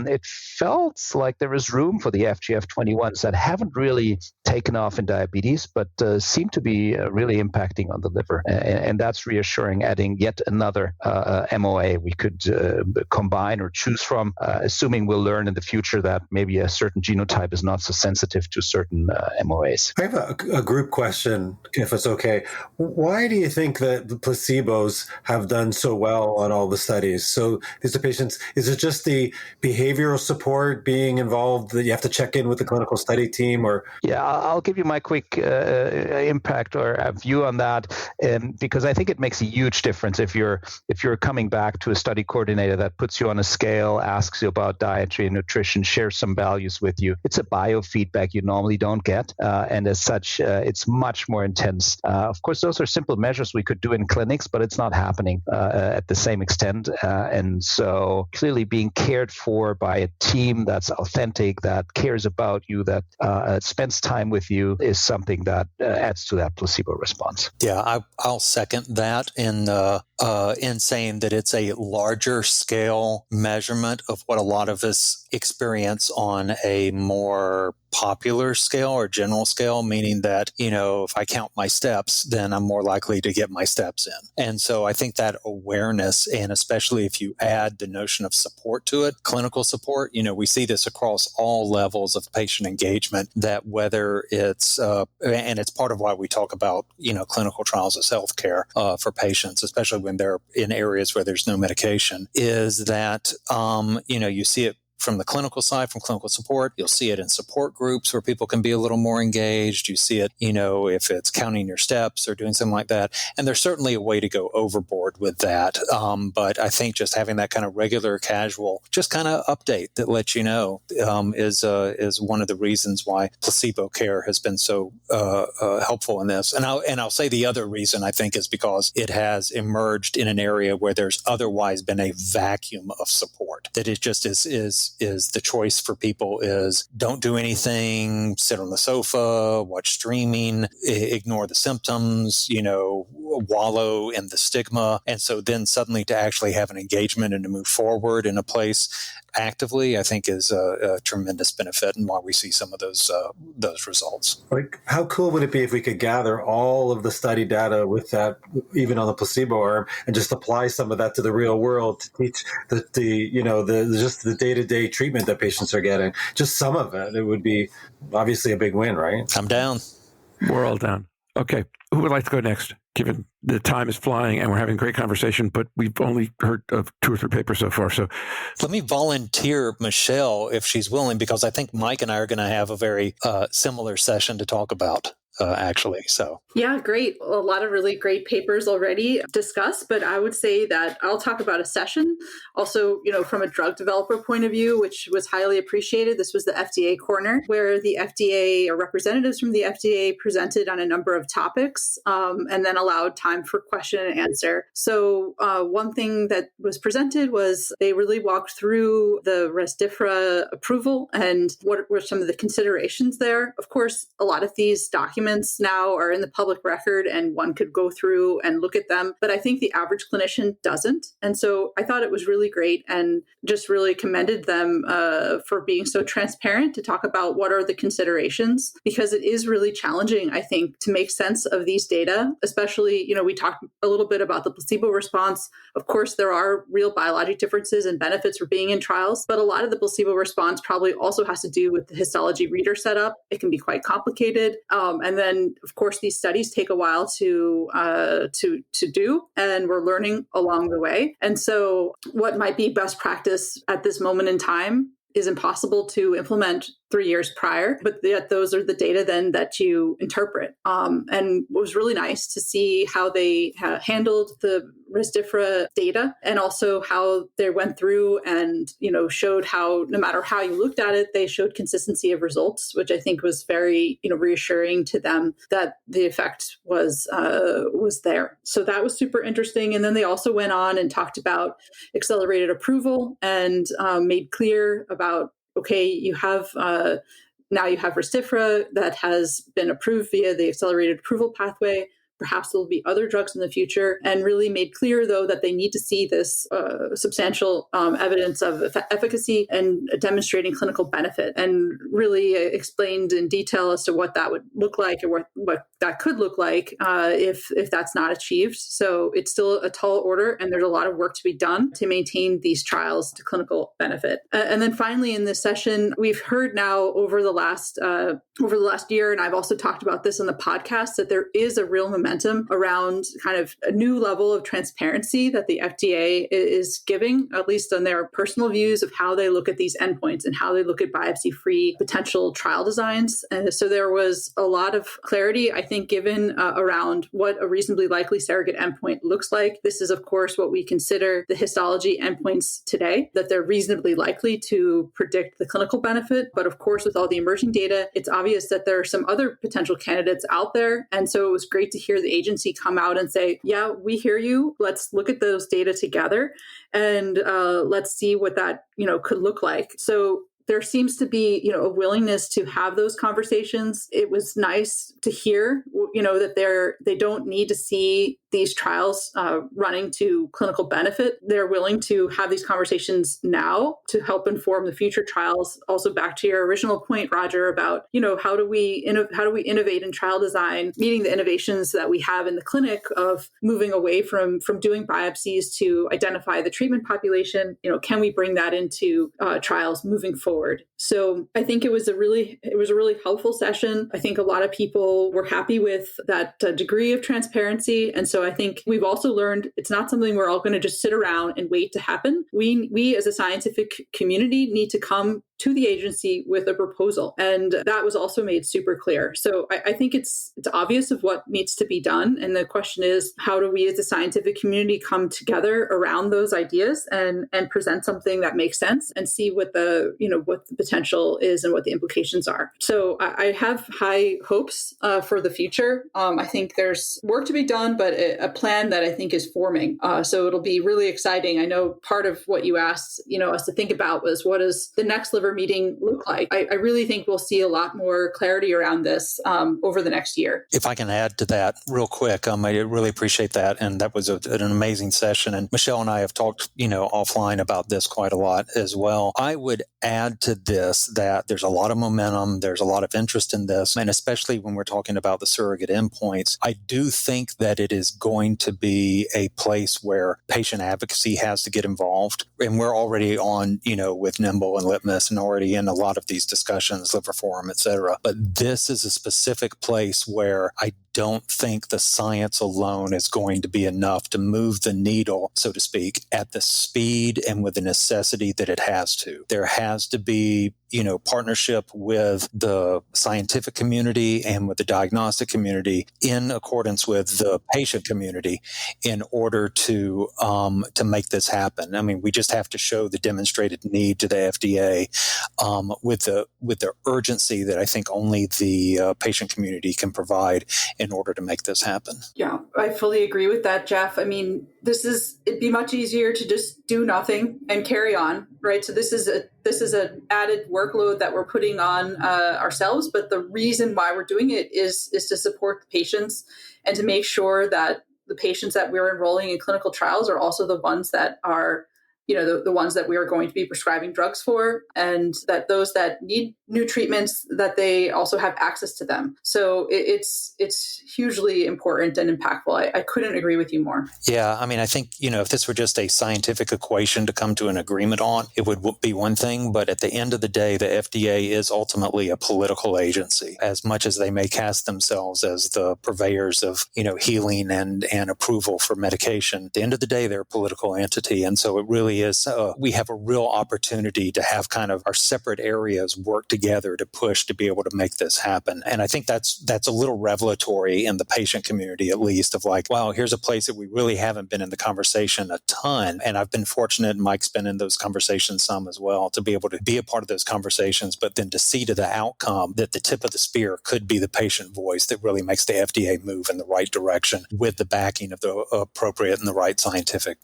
it felt like there was room for the FGF21s that haven't really taken off in diabetes, but seem to be really impacting on the liver, and that's reassuring, adding yet another MOA we could combine or choose from, assuming we'll learn in the future that maybe a certain genotype is not so sensitive to certain MOAs. I have a group question, if it's okay. Why do you think that the placebos have done so well on all the studies? So these are patients, is it just the behavioral support being involved that you have to check in with the clinical study team? Or Yeah, I'll give you my quick impact or view on that, because I think it makes a huge difference if you're coming back to a study coordinator that puts you on a scale, asks you about dietary and nutrition, shares some values with you. It's a biofeedback you normally don't get, and as such, it's much more intense. Of course, those are simple measures we could do in clinics, but it's not happening at the same extent. And so clearly being cared for by a team that's authentic, that cares about you, that spends time with you is something that adds to that placebo response. Yeah, I'll second that. And in saying that it's a larger scale measurement of what a lot of us experience on a more popular scale or general scale, meaning that, if I count my steps, then I'm more likely to get my steps in. And so I think that awareness, and especially if you add the notion of support to it, clinical support, we see this across all levels of patient engagement, that whether it's, and it's part of why we talk about, clinical trials as healthcare for patients, especially when they're in areas where there's no medication, is that, you see it from the clinical side, from clinical support. You'll see it in support groups where people can be a little more engaged. You see it, if it's counting your steps or doing something like that. And there's certainly a way to go overboard with that. But I think just having that kind of regular, casual, just kind of update that lets you know is one of the reasons why placebo care has been so helpful in this. And I'll say the other reason I think is because it has emerged in an area where there's otherwise been a vacuum of support. That it just is the choice for people is don't do anything, sit on the sofa, watch streaming, ignore the symptoms, wallow in the stigma. And so then suddenly to actually have an engagement and to move forward in a place actively, I think is a tremendous benefit, and why we see some of those results. Like, how cool would it be if we could gather all of the study data with that, even on the placebo arm, and just apply some of that to the real world to teach the day-to-day treatment that patients are getting? Just some of it. It would be obviously a big win, right? I'm down. We're all down. Okay. Who would like to go next? Given the time is flying and we're having a great conversation, but we've only heard of 2 or 3 papers so far. So let me volunteer Michelle if she's willing, because I think Mike and I are going to have a very similar session to talk about. Actually. So yeah, great. A lot of really great papers already discussed, but I would say that I'll talk about a session also, from a drug developer point of view, which was highly appreciated. This was the FDA Corner, where the FDA or representatives from the FDA presented on a number of topics, and then allowed time for question and answer. So one thing that was presented was they really walked through the Rezdiffra approval and what were some of the considerations there. Of course, a lot of these documents now are in the public record and one could go through and look at them, but I think the average clinician doesn't. And so I thought it was really great and just really commended them for being so transparent to talk about what are the considerations, because it is really challenging, I think, to make sense of these data, especially, we talked a little bit about the placebo response. Of course, there are real biologic differences and benefits for being in trials, but a lot of the placebo response probably also has to do with the histology reader setup. It can be quite complicated. And then, of course, these studies take a while to do, and we're learning along the way. And so what might be best practice at this moment in time is impossible to implement 3 years prior, but yet those are the data then that you interpret. And it was really nice to see how they handled the Rezdiffra data, and also how they went through and, showed how no matter how you looked at it, they showed consistency of results, which I think was very, reassuring to them that the effect was there. So that was super interesting. And then they also went on and talked about accelerated approval and made clear about, okay, you have now you have Rezdiffra that has been approved via the accelerated approval pathway. Perhaps there'll be other drugs in the future, and really made clear, though, that they need to see this substantial evidence of efficacy and demonstrating clinical benefit, and really explained in detail as to what that would look like, or what that could look like if that's not achieved. So it's still a tall order, and there's a lot of work to be done to maintain these trials to clinical benefit. And then finally, in this session, we've heard now over the last year, and I've also talked about this on the podcast, that there is a real momentum around kind of a new level of transparency that the FDA is giving, at least on their personal views of how they look at these endpoints and how they look at biopsy-free potential trial designs. And so there was a lot of clarity, I think, given around what a reasonably likely surrogate endpoint looks like. This is, of course, what we consider the histology endpoints today, that they're reasonably likely to predict the clinical benefit. But of course, with all the emerging data, it's obvious that there are some other potential candidates out there. And so it was great to hear the agency come out and say, yeah, we hear you. Let's look at those data together and let's see what that, could look like. So there seems to be, a willingness to have those conversations. It was nice to hear, that they don't need to see these trials running to clinical benefit. They're willing to have these conversations now to help inform the future trials. Also, back to your original point, Roger, about how do we innovate in trial design, meeting the innovations that we have in the clinic of moving away from doing biopsies to identify the treatment population. Can we bring that into trials moving forward? So I think it was a really helpful session. I think a lot of people were happy with that degree of transparency, and so I think we've also learned it's not something we're all going to just sit around and wait to happen. We as a scientific community need to come to the agency with a proposal. And that was also made super clear. So I think it's obvious of what needs to be done. And the question is, how do we as a scientific community come together around those ideas and present something that makes sense and see what the potential is and what the implications are. So I have high hopes for the future. I think there's work to be done, but a plan that I think is forming. So it'll be really exciting. I know part of what you asked, us to think about was, what does the next liver meeting look like? I really think we'll see a lot more clarity around this over the next year. If I can add to that real quick, I really appreciate that. And that was an amazing session. And Michelle and I have talked, offline about this quite a lot as well. I would add to this that there's a lot of momentum. There's a lot of interest in this. And especially when we're talking about the surrogate endpoints, I do think that it is going to be a place where patient advocacy has to get involved. And we're already on, with Nimble and Litmus and already in a lot of these discussions, Liver Forum, et cetera. But this is a specific place where I don't think the science alone is going to be enough to move the needle, so to speak, at the speed and with the necessity that it has to. There has to be, partnership with the scientific community and with the diagnostic community in accordance with the patient community in order to make this happen. I mean, we just have to show the demonstrated need to the FDA with the urgency that I think only the patient community can provide in order to make this happen. Yeah, I fully agree with that, Jeff. I mean, it'd be much easier to just do nothing and carry on, right? So this is an added workload that we're putting on ourselves, but the reason why we're doing it is to support the patients and to make sure that the patients that we're enrolling in clinical trials are also the ones that are the ones that we are going to be prescribing drugs for, and that those that need new treatments, that they also have access to them. So it's hugely important and impactful. I couldn't agree with you more. Yeah, I mean, I think, if this were just a scientific equation to come to an agreement on, it would be one thing. But at the end of the day, the FDA is ultimately a political agency, as much as they may cast themselves as the purveyors of, healing and approval for medication. At the end of the day, they're a political entity. And so it really is, we have a real opportunity to have kind of our separate areas work together to push to be able to make this happen. And I think that's a little revelatory in the patient community, at least, of like, wow, here's a place that we really haven't been in the conversation a ton. And I've been fortunate, and Mike's been in those conversations some as well, to be able to be a part of those conversations, but then to see to the outcome that the tip of the spear could be the patient voice that really makes the FDA move in the right direction with the backing of the appropriate and the right scientific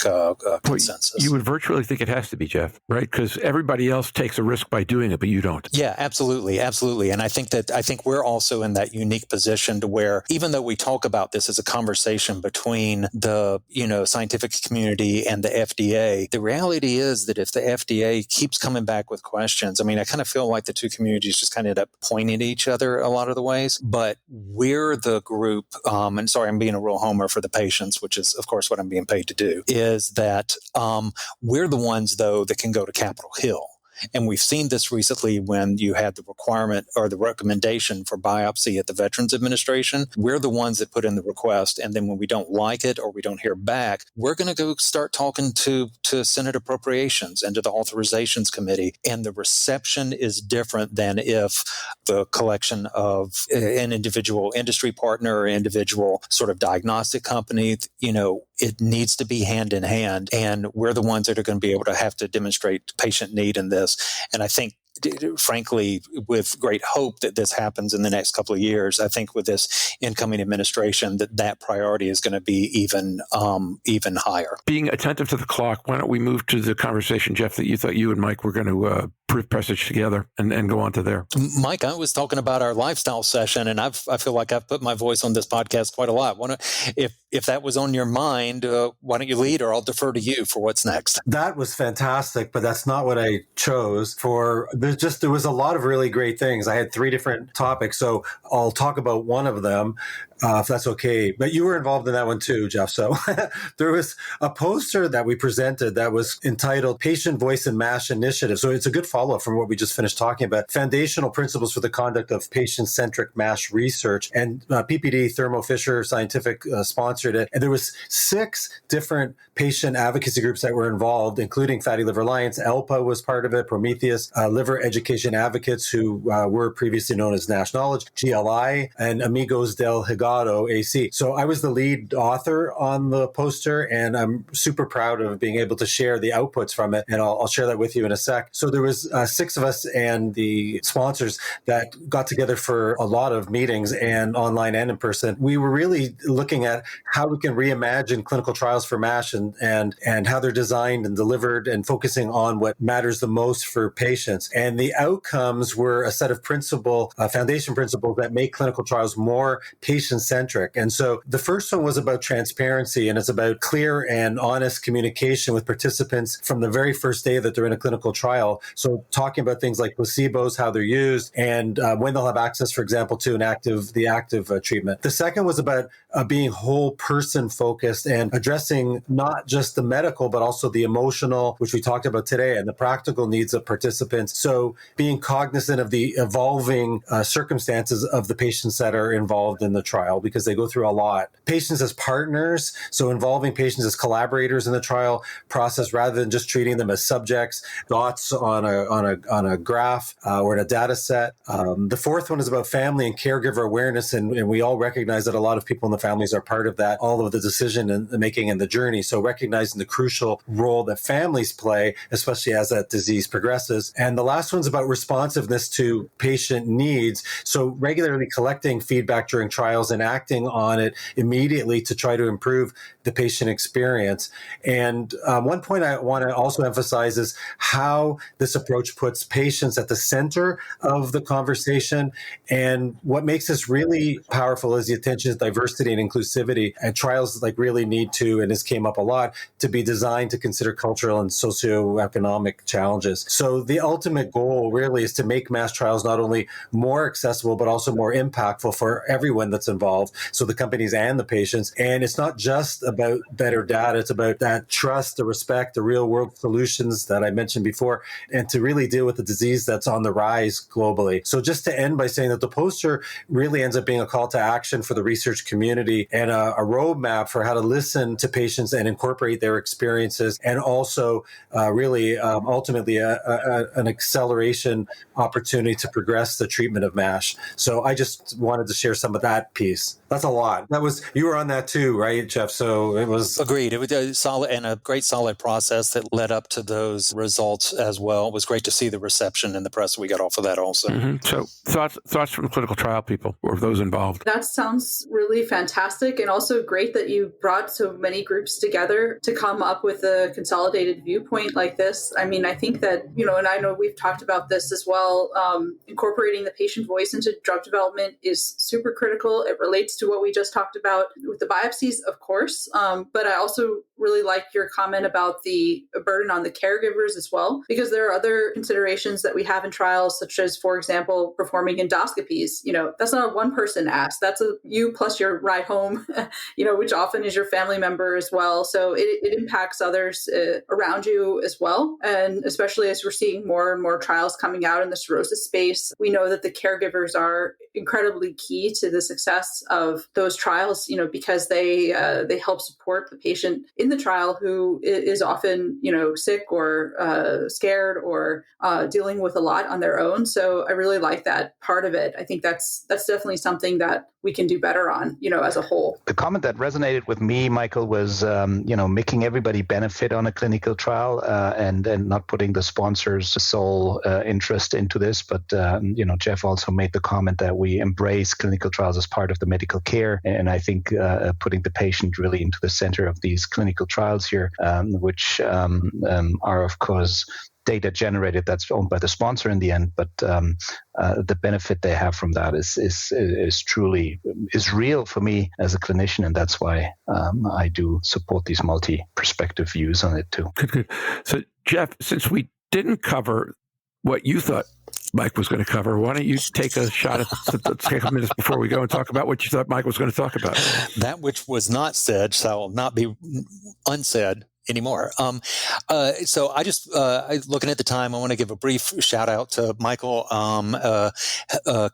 consensus. You would virtually think it has to be, Jeff, right? Because everybody else takes a risk by doing it, but you don't. Yeah, absolutely. And I think we're also in that unique position to where, even though we talk about this as a conversation between the, scientific community and the FDA, the reality is that if the FDA keeps coming back with questions, I mean, I kind of feel like the two communities just kind of end up pointing at each other a lot of the ways, but we're the group, and sorry, I'm being a real homer for the patients, which is, of course, what I'm being paid to do, is that we're the ones, though, that can go to Capitol Hill. And we've seen this recently when you had the requirement or the recommendation for biopsy at the Veterans Administration. We're the ones that put in the request. And then when we don't like it or we don't hear back, we're going to go start talking to Senate Appropriations and to the Authorizations Committee. And the reception is different than if the collection of an individual industry partner or individual sort of diagnostic company, it needs to be hand in hand. And we're the ones that are going to be able to have to demonstrate patient need in this. And I think, frankly, with great hope that this happens in the next couple of years, I think with this incoming administration, that priority is going to be even higher. Being attentive to the clock, why don't we move to the conversation, Jeff, that you thought you and Mike were going to proof passage together and go on to there. Mike, I was talking about our lifestyle session, and I feel like I've put my voice on this podcast quite a lot. If that was on your mind, why don't you lead, or I'll defer to you for what's next. That was fantastic, but that's not what I chose for. There was a lot of really great things. I had 3 different topics, so I'll talk about one of them. If that's okay. But you were involved in that one too, Jeff. So there was a poster that we presented that was entitled Patient Voice in MASH Initiative. So it's a good follow-up from what we just finished talking about. Foundational Principles for the Conduct of Patient-Centric MASH Research. And PPD, Thermo Fisher Scientific sponsored it. And there was 6 different patient advocacy groups that were involved, including Fatty Liver Alliance. ALPA was part of it, Prometheus, Liver Education Advocates, who were previously known as NASH Knowledge, GLI, and Amigos del Hígado AC. So I was the lead author on the poster, and I'm super proud of being able to share the outputs from it. And I'll share that with you in a sec. So there was 6 of us and the sponsors that got together for a lot of meetings, and online and in person. We were really looking at how we can reimagine clinical trials for MASH and how they're designed and delivered, and focusing on what matters the most for patients. And the outcomes were a set of foundation principles that make clinical trials more patient-centric. And so the first one was about transparency, and it's about clear and honest communication with participants from the very first day that they're in a clinical trial. So talking about things like placebos, how they're used, and when they'll have access, for example, to the active treatment. The second was about being whole person focused and addressing not just the medical, but also the emotional, which we talked about today, and the practical needs of participants. So being cognizant of the evolving circumstances of the patients that are involved in the trial, because they go through a lot. Patients as partners, so involving patients as collaborators in the trial process rather than just treating them as subjects, dots on a graph or in a data set. The fourth one is about family and caregiver awareness, and we all recognize that a lot of people in the families are part of that, all of the decision and making and the journey. So recognizing the crucial role that families play, especially as that disease progresses. And the last one's about responsiveness to patient needs. So regularly collecting feedback during trials and acting on it immediately to try to improve the patient experience. And one point I want to also emphasize is how this approach puts patients at the center of the conversation. And what makes this really powerful is the attention to diversity and inclusivity. And trials really need to, and this came up a lot, to be designed to consider cultural and socioeconomic challenges. So the ultimate goal really is to make MASH trials not only more accessible, but also more impactful for everyone that's involved. So the companies and the patients. And it's not just about better data. It's about that trust, the respect, the real world solutions that I mentioned before, and to really deal with the disease that's on the rise globally. So just to end by saying that the poster really ends up being a call to action for the research community and a roadmap for how to listen to patients and incorporate their experiences, and also ultimately an acceleration opportunity to progress the treatment of MASH. So I just wanted to share some of that piece. That's a lot. You were on that too, right, Jeff? So it was agreed. It was a solid and a great solid process that led up to those results as well. It was great to see the reception in the press we got off of that also. Mm-hmm. So thoughts from clinical trial people or those involved? That sounds really fantastic, and also great that you brought so many groups together to come up with a consolidated viewpoint like this. I mean, I think that, and I know we've talked about this as well, incorporating the patient voice into drug development is super critical. It relates to what we just talked about with the biopsies, of course. But I also really like your comment about the burden on the caregivers as well, because there are other considerations that we have in trials, such as, for example, performing endoscopies. That's not a one person ask. That's you plus your ride home, which often is your family member as well. So it impacts others around you as well. And especially as we're seeing more and more trials coming out in the cirrhosis space, we know that the caregivers are incredibly key to the success of those trials, because they help support the patient in the trial who is often, sick or scared or dealing with a lot on their own. So I really like that part of it. I think that's definitely something that we can do better on, as a whole. The comment that resonated with me, Michael, was, making everybody benefit on a clinical trial and not putting the sponsor's sole interest into this. But, Jeff also made the comment that we embrace clinical trials as part of the medical care. And I think putting the patient really into the center of these clinical trials here, which are, of course, data generated that's owned by the sponsor in the end, but the benefit they have from that is truly real for me as a clinician, and that's why I do support these multi-perspective views on it too. Good. So, Jeff, since we didn't cover what you thought Mike was going to cover, why don't you take a shot at take a minute before we go and talk about what you thought Mike was going to talk about? That which was not said shall not be unsaid anymore. So I just, looking at the time, I want to give a brief shout out to Michael,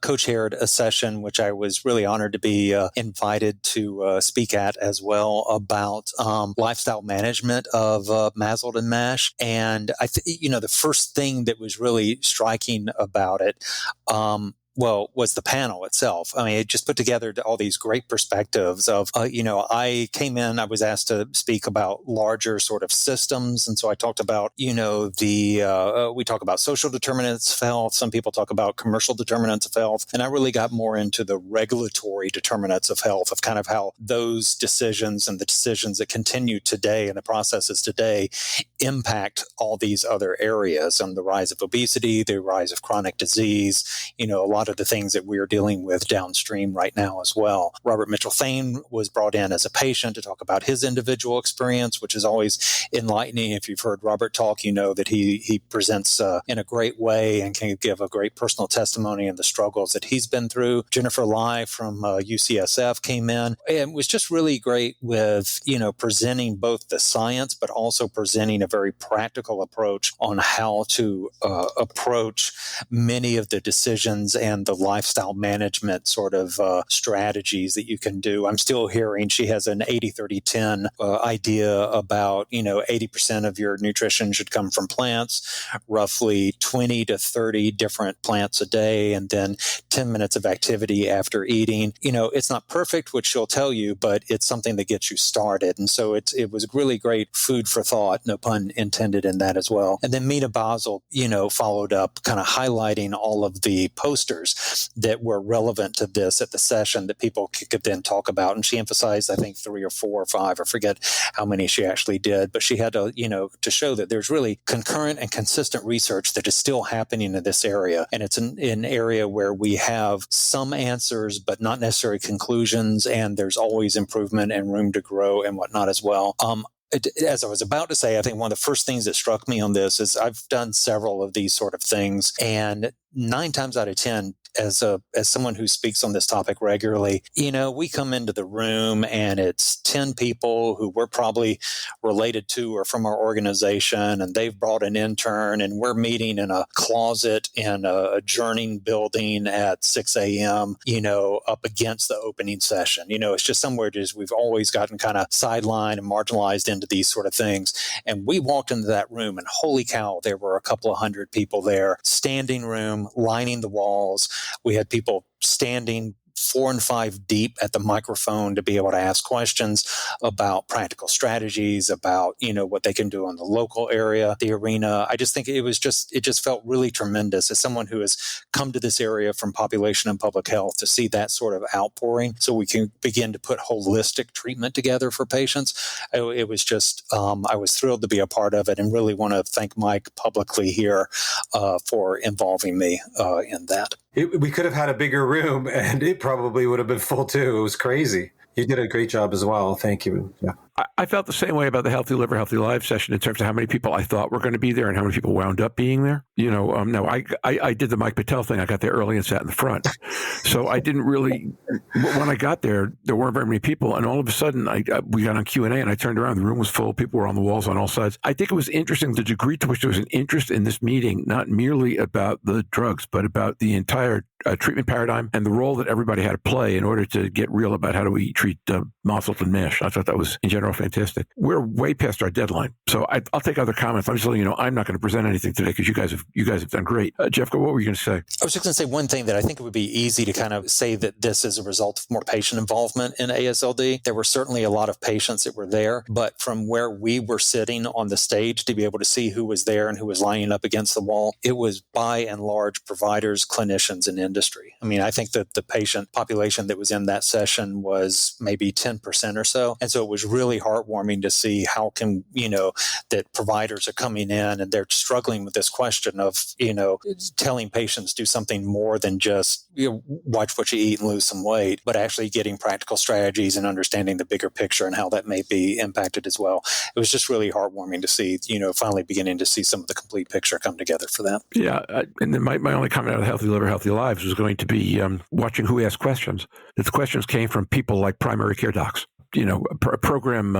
co-chaired a session, which I was really honored to be invited to speak at as well, about lifestyle management of MASLD and MASH. And I the first thing that was really striking about it, was the panel itself. I mean, it just put together all these great perspectives of, I came in, I was asked to speak about larger sort of systems. And so I talked about, we talk about social determinants of health. Some people talk about commercial determinants of health. And I really got more into the regulatory determinants of health, of kind of how those decisions and the decisions that continue today and the processes today impact all these other areas, and the rise of obesity, the rise of chronic disease, a lot of the things that we're dealing with downstream right now as well. Robert Mitchell-Thane was brought in as a patient to talk about his individual experience, which is always enlightening. If you've heard Robert talk, you know that he presents in a great way and can give a great personal testimony and the struggles that he's been through. Jennifer Lai from UCSF came in and was just really great with, presenting both the science, but also presenting a very practical approach on how to approach many of the decisions and the lifestyle management sort of strategies that you can do. I'm still hearing she has an 80-30-10 idea about, 80% of your nutrition should come from plants, roughly 20 to 30 different plants a day, and then 10 minutes of activity after eating. It's not perfect, which she'll tell you, but it's something that gets you started. And so it was really great food for thought, no pun intended in that as well. And then Mina Basel, followed up kind of highlighting all of the posters that were relevant to this at the session that people could then talk about. And she emphasized, I think, 3 or 4 or 5, I forget how many she actually did, but she had to, to show that there's really concurrent and consistent research that is still happening in this area. And it's an area where we have some answers, but not necessarily conclusions. And there's always improvement and room to grow and whatnot as well. As I was about to say, I think one of the first things that struck me on this is I've done several of these sort of things, and 9 times out of 10, as someone who speaks on this topic regularly, we come into the room and it's 10 people who we're probably related to or from our organization, and they've brought an intern, and we're meeting in a closet in a adjourning building at 6 a.m., up against the opening session. It's just somewhere we've always gotten kind of sidelined and marginalized into these sort of things. And we walked into that room and holy cow, there were a couple of hundred people there, standing room, lining the walls. We had people standing 4 and 5 deep at the microphone to be able to ask questions about practical strategies, about, what they can do on the local area, the arena. I just think it just felt really tremendous as someone who has come to this area from population and public health to see that sort of outpouring so we can begin to put holistic treatment together for patients. It was just, I was thrilled to be a part of it and really want to thank Mike publicly here for involving me in that. We could have had a bigger room, and it probably would have been full too. It was crazy. You did a great job as well. Thank you. Yeah. I felt the same way about the Healthy Liver, Healthy Lives session in terms of how many people I thought were going to be there and how many people wound up being there. No, I did the Mike Betel thing. I got there early and sat in the front. So I didn't really, when I got there weren't very many people. And all of a sudden, we got on Q&A and I turned around. The room was full. People were on the walls on all sides. I think it was interesting the degree to which there was an interest in this meeting, not merely about the drugs, but about the entire treatment paradigm and the role that everybody had to play in order to get real about how do we treat MASLD and MASH. I thought that was, in general, fantastic. We're way past our deadline, so I'll take other comments. I'm just letting you know I'm not going to present anything today because you guys have done great. Jeff, what were you going to say? I was just going to say one thing that I think it would be easy to kind of say that this is a result of more patient involvement in ASLD. There were certainly a lot of patients that were there, but from where we were sitting on the stage to be able to see who was there and who was lining up against the wall, it was by and large providers, clinicians, and industry. I mean, I think that the patient population that was in that session was maybe 10% 10% or so. And so it was really heartwarming to see how can, that providers are coming in and they're struggling with this question of, telling patients do something more than just watch what you eat and lose some weight, but actually getting practical strategies and understanding the bigger picture and how that may be impacted as well. It was just really heartwarming to see, finally beginning to see some of the complete picture come together for that. Yeah. And then my only comment on Healthy Liver, Healthy Lives was going to be watching who asked questions. The questions came from people like primary care docs, program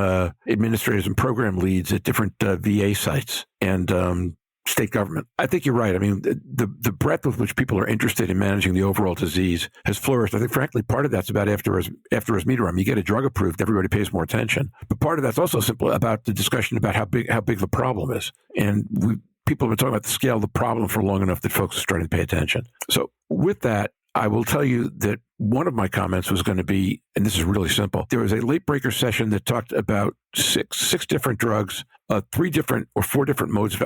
administrators and program leads at different VA sites and state government. I think you're right. I mean, the breadth with which people are interested in managing the overall disease has flourished. I think, frankly, part of that's about after resmetirom. You get a drug approved, everybody pays more attention. But part of that's also simply about the discussion about how big the problem is. And people have been talking about the scale of the problem for long enough that folks are starting to pay attention. So with that, I will tell you that one of my comments was going to be, and this is really simple, there was a late breaker session that talked about six different drugs, four different modes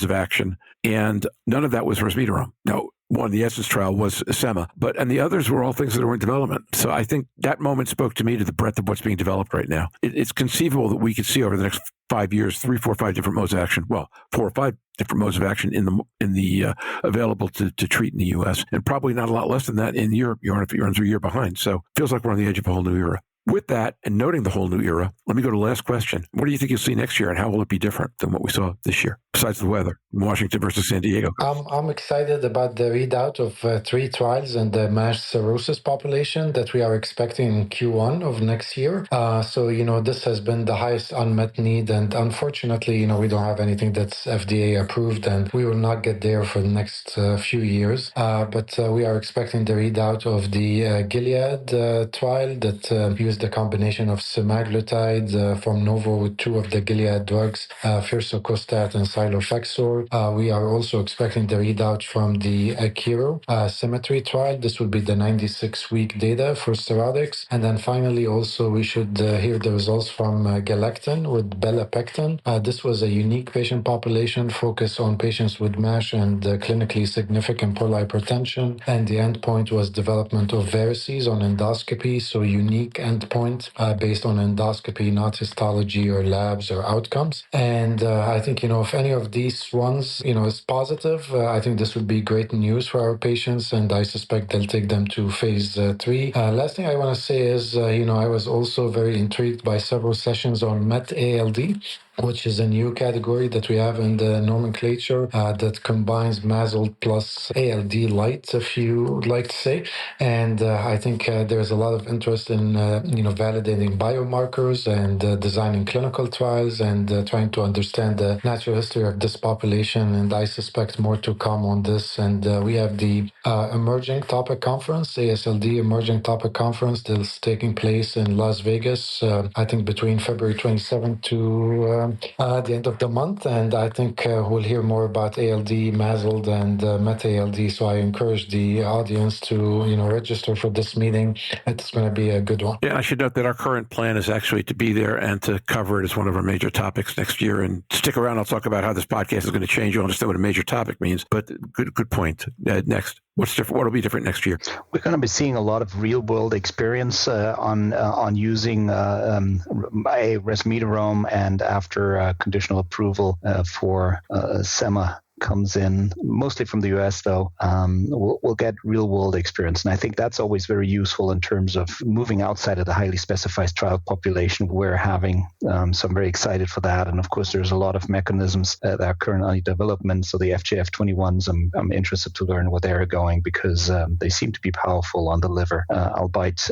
of action, and none of that was resmetirom. No, one, the Essence trial was sema, and the others were all things that were in development. So I think that moment spoke to me to the breadth of what's being developed right now. It's conceivable that we could see over the next 5 years, 3, 4, 5 different modes of action. Well, 4 or 5 different modes of action in the available to treat in the U.S. and probably not a lot less than that in Europe. Jörn's a year behind, so it feels like we're on the edge of a whole new era. With that, and noting the whole new era, let me go to the last question. What do you think you'll see next year, and how will it be different than what we saw this year, besides the weather, Washington versus San Diego? I'm excited about the readout of 3 trials in the MASH cirrhosis population that we are expecting in Q1 of next year. So, this has been the highest unmet need, and unfortunately, we don't have anything that's FDA approved, and we will not get there for the next few years. But we are expecting the readout of the Gilead trial that used the combination of semaglutide from Novo with 2 of the Gilead drugs, firsocostat and cilofexor. We are also expecting the readout from the Akiro Symmetry trial. This will be the 96-week data for cirrhotics. And then finally, also, we should hear the results from Galectin with belapectin. This was a unique patient population focused on patients with MASH and clinically significant portal hypertension. And the endpoint was development of varices on endoscopy, so unique endpoint based on endoscopy, not histology or labs or outcomes. And I think, if any of these ones, is positive, I think this would be great news for our patients, and I suspect they'll take them to phase 3. Last thing I want to say is, I was also very intrigued by several sessions on MetALD, which is a new category that we have in the nomenclature that combines MASLD plus ALD light, if you would like to say. And I think there's a lot of interest in, validating biomarkers and designing clinical trials and trying to understand the natural history of this population. And I suspect more to come on this. And we have the Emerging Topic Conference, ASLD Emerging Topic Conference, that's taking place in Las Vegas, I think between February 27th to the end of the month, and I think we'll hear more about ALD, MASLD, and MetALD. So I encourage the audience to, register for this meeting. It's going to be a good one. Yeah, I should note that our current plan is actually to be there and to cover it as one of our major topics next year. And stick around; I'll talk about how this podcast is going to change. You'll understand what a major topic means. But good point. Next. What's different? What will be different next year? We're going to be seeing a lot of real-world experience on using resmetirom, and after conditional approval for sema comes in, mostly from the US though, we'll get real world experience. And I think that's always very useful in terms of moving outside of the highly specified trial population we're having. So I'm very excited for that. And of course, there's a lot of mechanisms that are currently in development. So the FGF21s, I'm interested to learn where they're going, because they seem to be powerful on the liver, albeit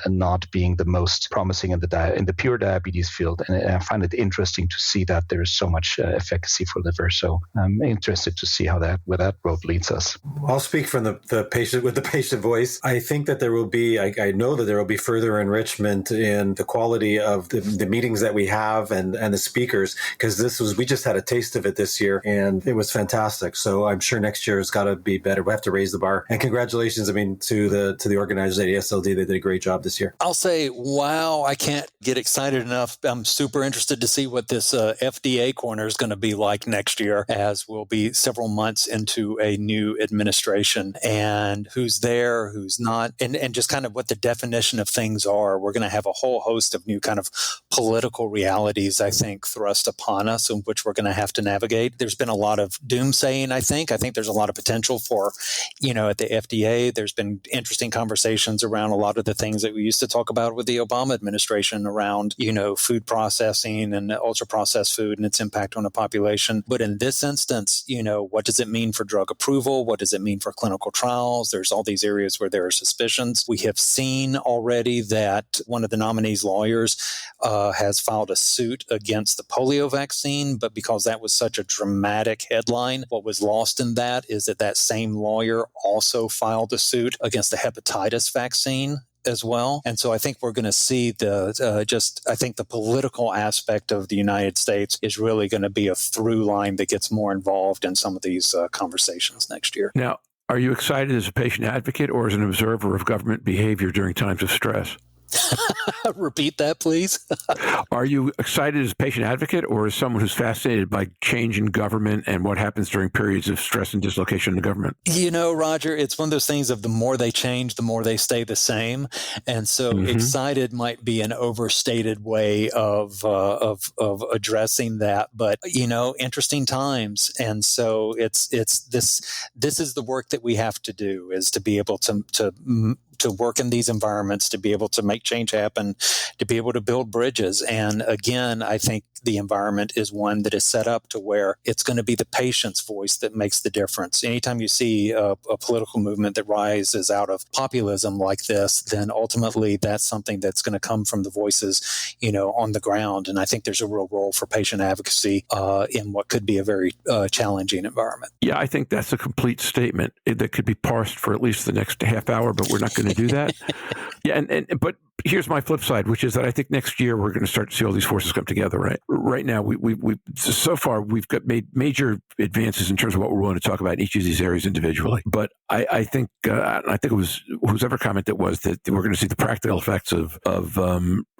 not being the most promising in the pure diabetes field. And I find it interesting to see that there's so much efficacy for liver. So I'm interested to see where that road leads us. I'll speak from the patient with the patient voice. I think that there will be, I know that there will be further enrichment in the quality of the meetings that we have and the speakers, because we just had a taste of it this year and it was fantastic. So I'm sure next year has got to be better. We have to raise the bar. And congratulations, to the organizers at SLD. They did a great job this year. I'll say, wow, I can't get excited enough. I'm super interested to see what this FDA Corner is going to be like next year, as we'll be several months into a new administration, and who's there, who's not, and just kind of what the definition of things are. We're going to have a whole host of new kind of political realities, I think, thrust upon us, in which we're going to have to navigate. There's been a lot of doomsaying, I think. I think there's a lot of potential for, at the FDA, there's been interesting conversations around a lot of the things that we used to talk about with the Obama administration around, food processing and ultra-processed food and its impact on the population. But in this instance, what does it mean for drug approval? What does it mean for clinical trials? There's all these areas where there are suspicions. We have seen already that one of the nominee's lawyers has filed a suit against the polio vaccine, but because that was such a dramatic headline, what was lost in that is that same lawyer also filed a suit against the hepatitis vaccine as well. And so I think we're going to see I think the political aspect of the United States is really going to be a through line that gets more involved in some of these conversations next year. Now, are you excited as a patient advocate or as an observer of government behavior during times of stress? Repeat that, please. Are you excited as a patient advocate or as someone who's fascinated by change in government and what happens during periods of stress and dislocation in the government? Roger, it's one of those things of the more they change, the more they stay the same. And so excited might be an overstated way of addressing that. But, interesting times. And so it's this is the work that we have to do, is to be able to work in these environments, to be able to make change happen, to be able to build bridges. And again, I think the environment is one that is set up to where it's going to be the patient's voice that makes the difference. Anytime you see a political movement that rises out of populism like this, then ultimately that's something that's going to come from the voices, on the ground. And I think there's a real role for patient advocacy in what could be a very challenging environment. Yeah, I think that's a complete statement that could be parsed for at least the next half hour, but we're not going to do that. Yeah, but here's my flip side, which is that I think next year we're going to start to see all these forces come together. Right now, we so far we've made major advances in terms of what we're willing to talk about in each of these areas individually. But I think it was whoever comment it was that we're going to see the practical effects of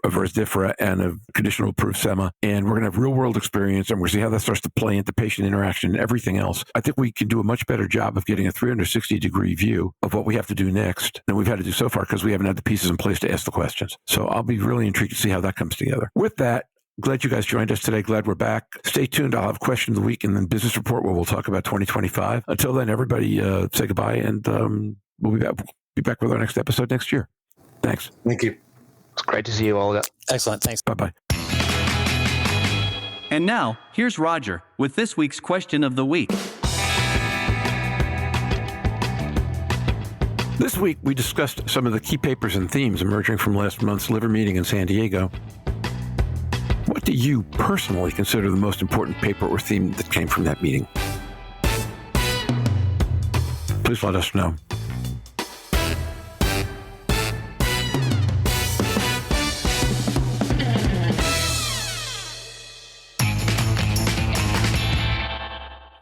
Resdifra and of conditional approved sema, and we're going to have real world experience, and we're going to see how that starts to play into patient interaction and everything else. I think we can do a much better job of getting a 360-degree view of what we have to do next than we've had to do so far, because we haven't had the pieces in place to ask the questions. So I'll be really intrigued to see how that comes together. With that, glad you guys joined us today. Glad we're back. Stay tuned. I'll have question of the week and then business report where we'll talk about 2025. Until then, everybody say goodbye, and we'll be back with our next episode next year. Thanks. Thank you. It's great to see you, Olga. Excellent. Thanks. Bye-bye. And now, here's Roger with this week's question of the week. This week, we discussed some of the key papers and themes emerging from last month's liver meeting in San Diego. What do you personally consider the most important paper or theme that came from that meeting? Please let us know.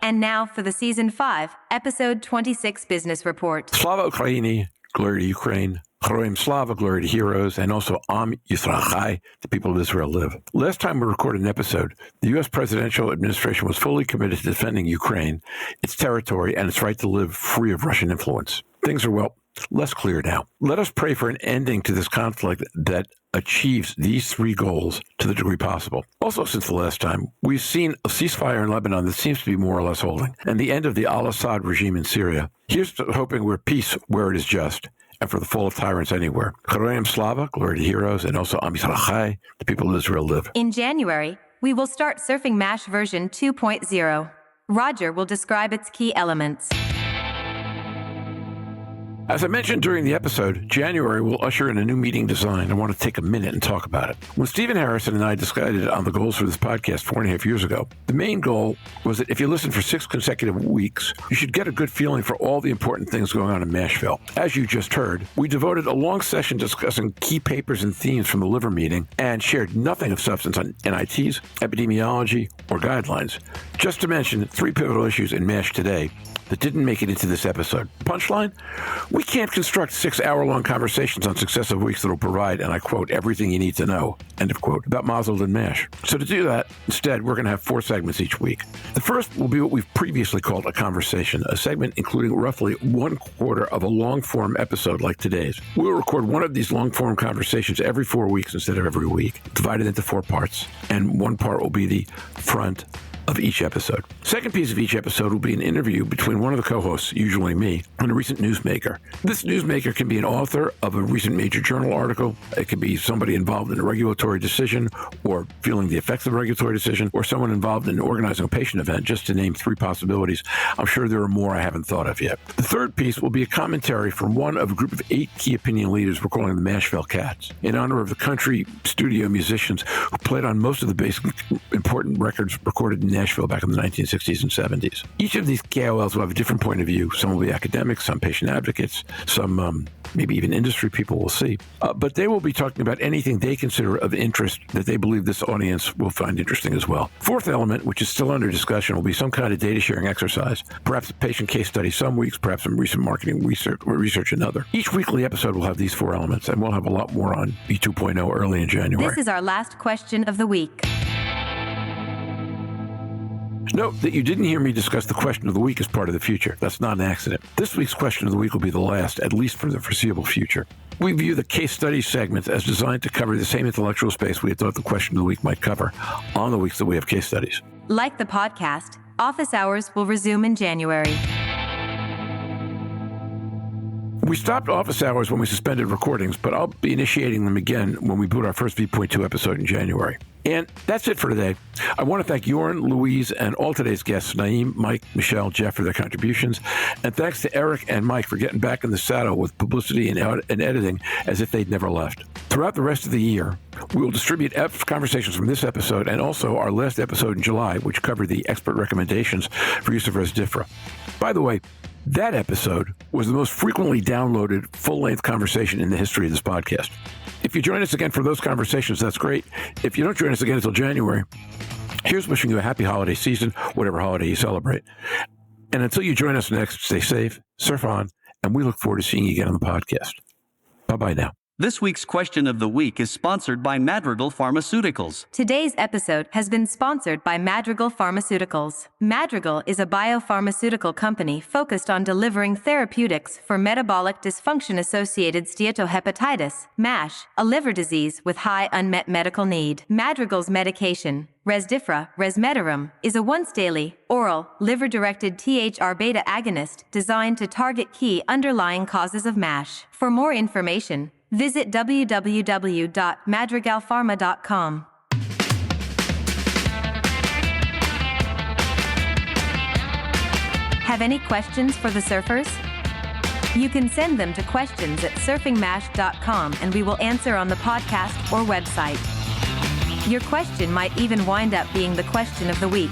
And now for the Season 5, Episode 26 Business Report. Slava Ukraini, glory to Ukraine. Heroim Slava, glory to heroes, and also Am Yisrael Chai, the people of Israel live. Last time we recorded an episode, the U.S. presidential administration was fully committed to defending Ukraine, its territory, and its right to live free of Russian influence. Things are, less clear now. Let us pray for an ending to this conflict that achieves these three goals to the degree possible. Also, since the last time, we've seen a ceasefire in Lebanon that seems to be more or less holding, and the end of the al-Assad regime in Syria. Here's to hoping we're peace where it is just, and for the fall of tyrants anywhere. Heroim Slava, glory to heroes, and also Am Yisrael Chai, the people of Israel live. In January, we will start Surfing MASH version 2.0. Roger will describe its key elements. As I mentioned during the episode, January will usher in a new meeting design. I want to take a minute and talk about it. When Stephen Harrison and I decided on the goals for this podcast 4.5 years ago, the main goal was that if you listen for 6 consecutive weeks, you should get a good feeling for all the important things going on in Mashville. As you just heard, we devoted a long session discussing key papers and themes from the liver meeting and shared nothing of substance on NITs, epidemiology, or guidelines, just to mention 3 pivotal issues in MASH today that didn't make it into this episode. Punchline? We can't construct 6-hour-long conversations on successive weeks that will provide, and I quote, everything you need to know, end of quote, about MASLD and MASH. So to do that, instead, we're going to have 4 segments each week. The first will be what we've previously called a conversation, a segment including roughly 1/4 of a long-form episode like today's. We'll record one of these long-form conversations every 4 weeks instead of every week, divided into 4 parts, and one part will be the front of each episode. Second piece of each episode will be an interview between one of the co-hosts, usually me, and a recent newsmaker. This newsmaker can be an author of a recent major journal article. It can be somebody involved in a regulatory decision or feeling the effects of a regulatory decision, or someone involved in organizing a patient event, just to name 3 possibilities. I'm sure there are more I haven't thought of yet. The third piece will be a commentary from one of a group of 8 key opinion leaders we're calling the Nashville Cats, in honor of the country studio musicians who played on most of the basic important records recorded in Nashville back in the 1960s and 70s. Each of these KOLs will have a different point of view. Some will be academics, some patient advocates, some maybe even industry people, will see. But they will be talking about anything they consider of interest that they believe this audience will find interesting as well. Fourth element, which is still under discussion, will be some kind of data sharing exercise, perhaps a patient case study some weeks, perhaps some recent marketing research another. Each weekly episode will have these 4 elements, and we'll have a lot more on B2.0 early in January. This is our last question of the week. Note that you didn't hear me discuss the question of the week as part of the future. That's not an accident. This week's question of the week will be the last, at least for the foreseeable future. We view the case study segments as designed to cover the same intellectual space we had thought the question of the week might cover on the weeks that we have case studies. Like the podcast, office hours will resume in January. We stopped office hours when we suspended recordings, but I'll be initiating them again when we boot our first V.2 episode in January. And that's it for today. I want to thank Jörn, Louise, and all today's guests, Naim, Mike, Michelle, Jeff, for their contributions. And thanks to Eric and Mike for getting back in the saddle with publicity and editing as if they'd never left. Throughout the rest of the year, we will distribute conversations from this episode and also our last episode in July, which covered the expert recommendations for use of resmetirom. By the way, that episode was the most frequently downloaded full-length conversation in the history of this podcast. If you join us again for those conversations, that's great. If you don't join us again until January, here's wishing you a happy holiday season, whatever holiday you celebrate. And until you join us next, stay safe, surf on, and we look forward to seeing you again on the podcast. Bye-bye now. This week's question of the week is sponsored by Madrigal Pharmaceuticals. Today's episode has been sponsored by Madrigal Pharmaceuticals. Madrigal is a biopharmaceutical company focused on delivering therapeutics for metabolic dysfunction-associated steatohepatitis, MASH, a liver disease with high unmet medical need. Madrigal's medication, resmetirom, is a once-daily, oral, liver-directed THR-beta agonist designed to target key underlying causes of MASH. For more information, visit www.madrigalpharma.com. Have any questions for the surfers? You can send them to questions@surfingmash.com and we will answer on the podcast or website. Your question might even wind up being the question of the week.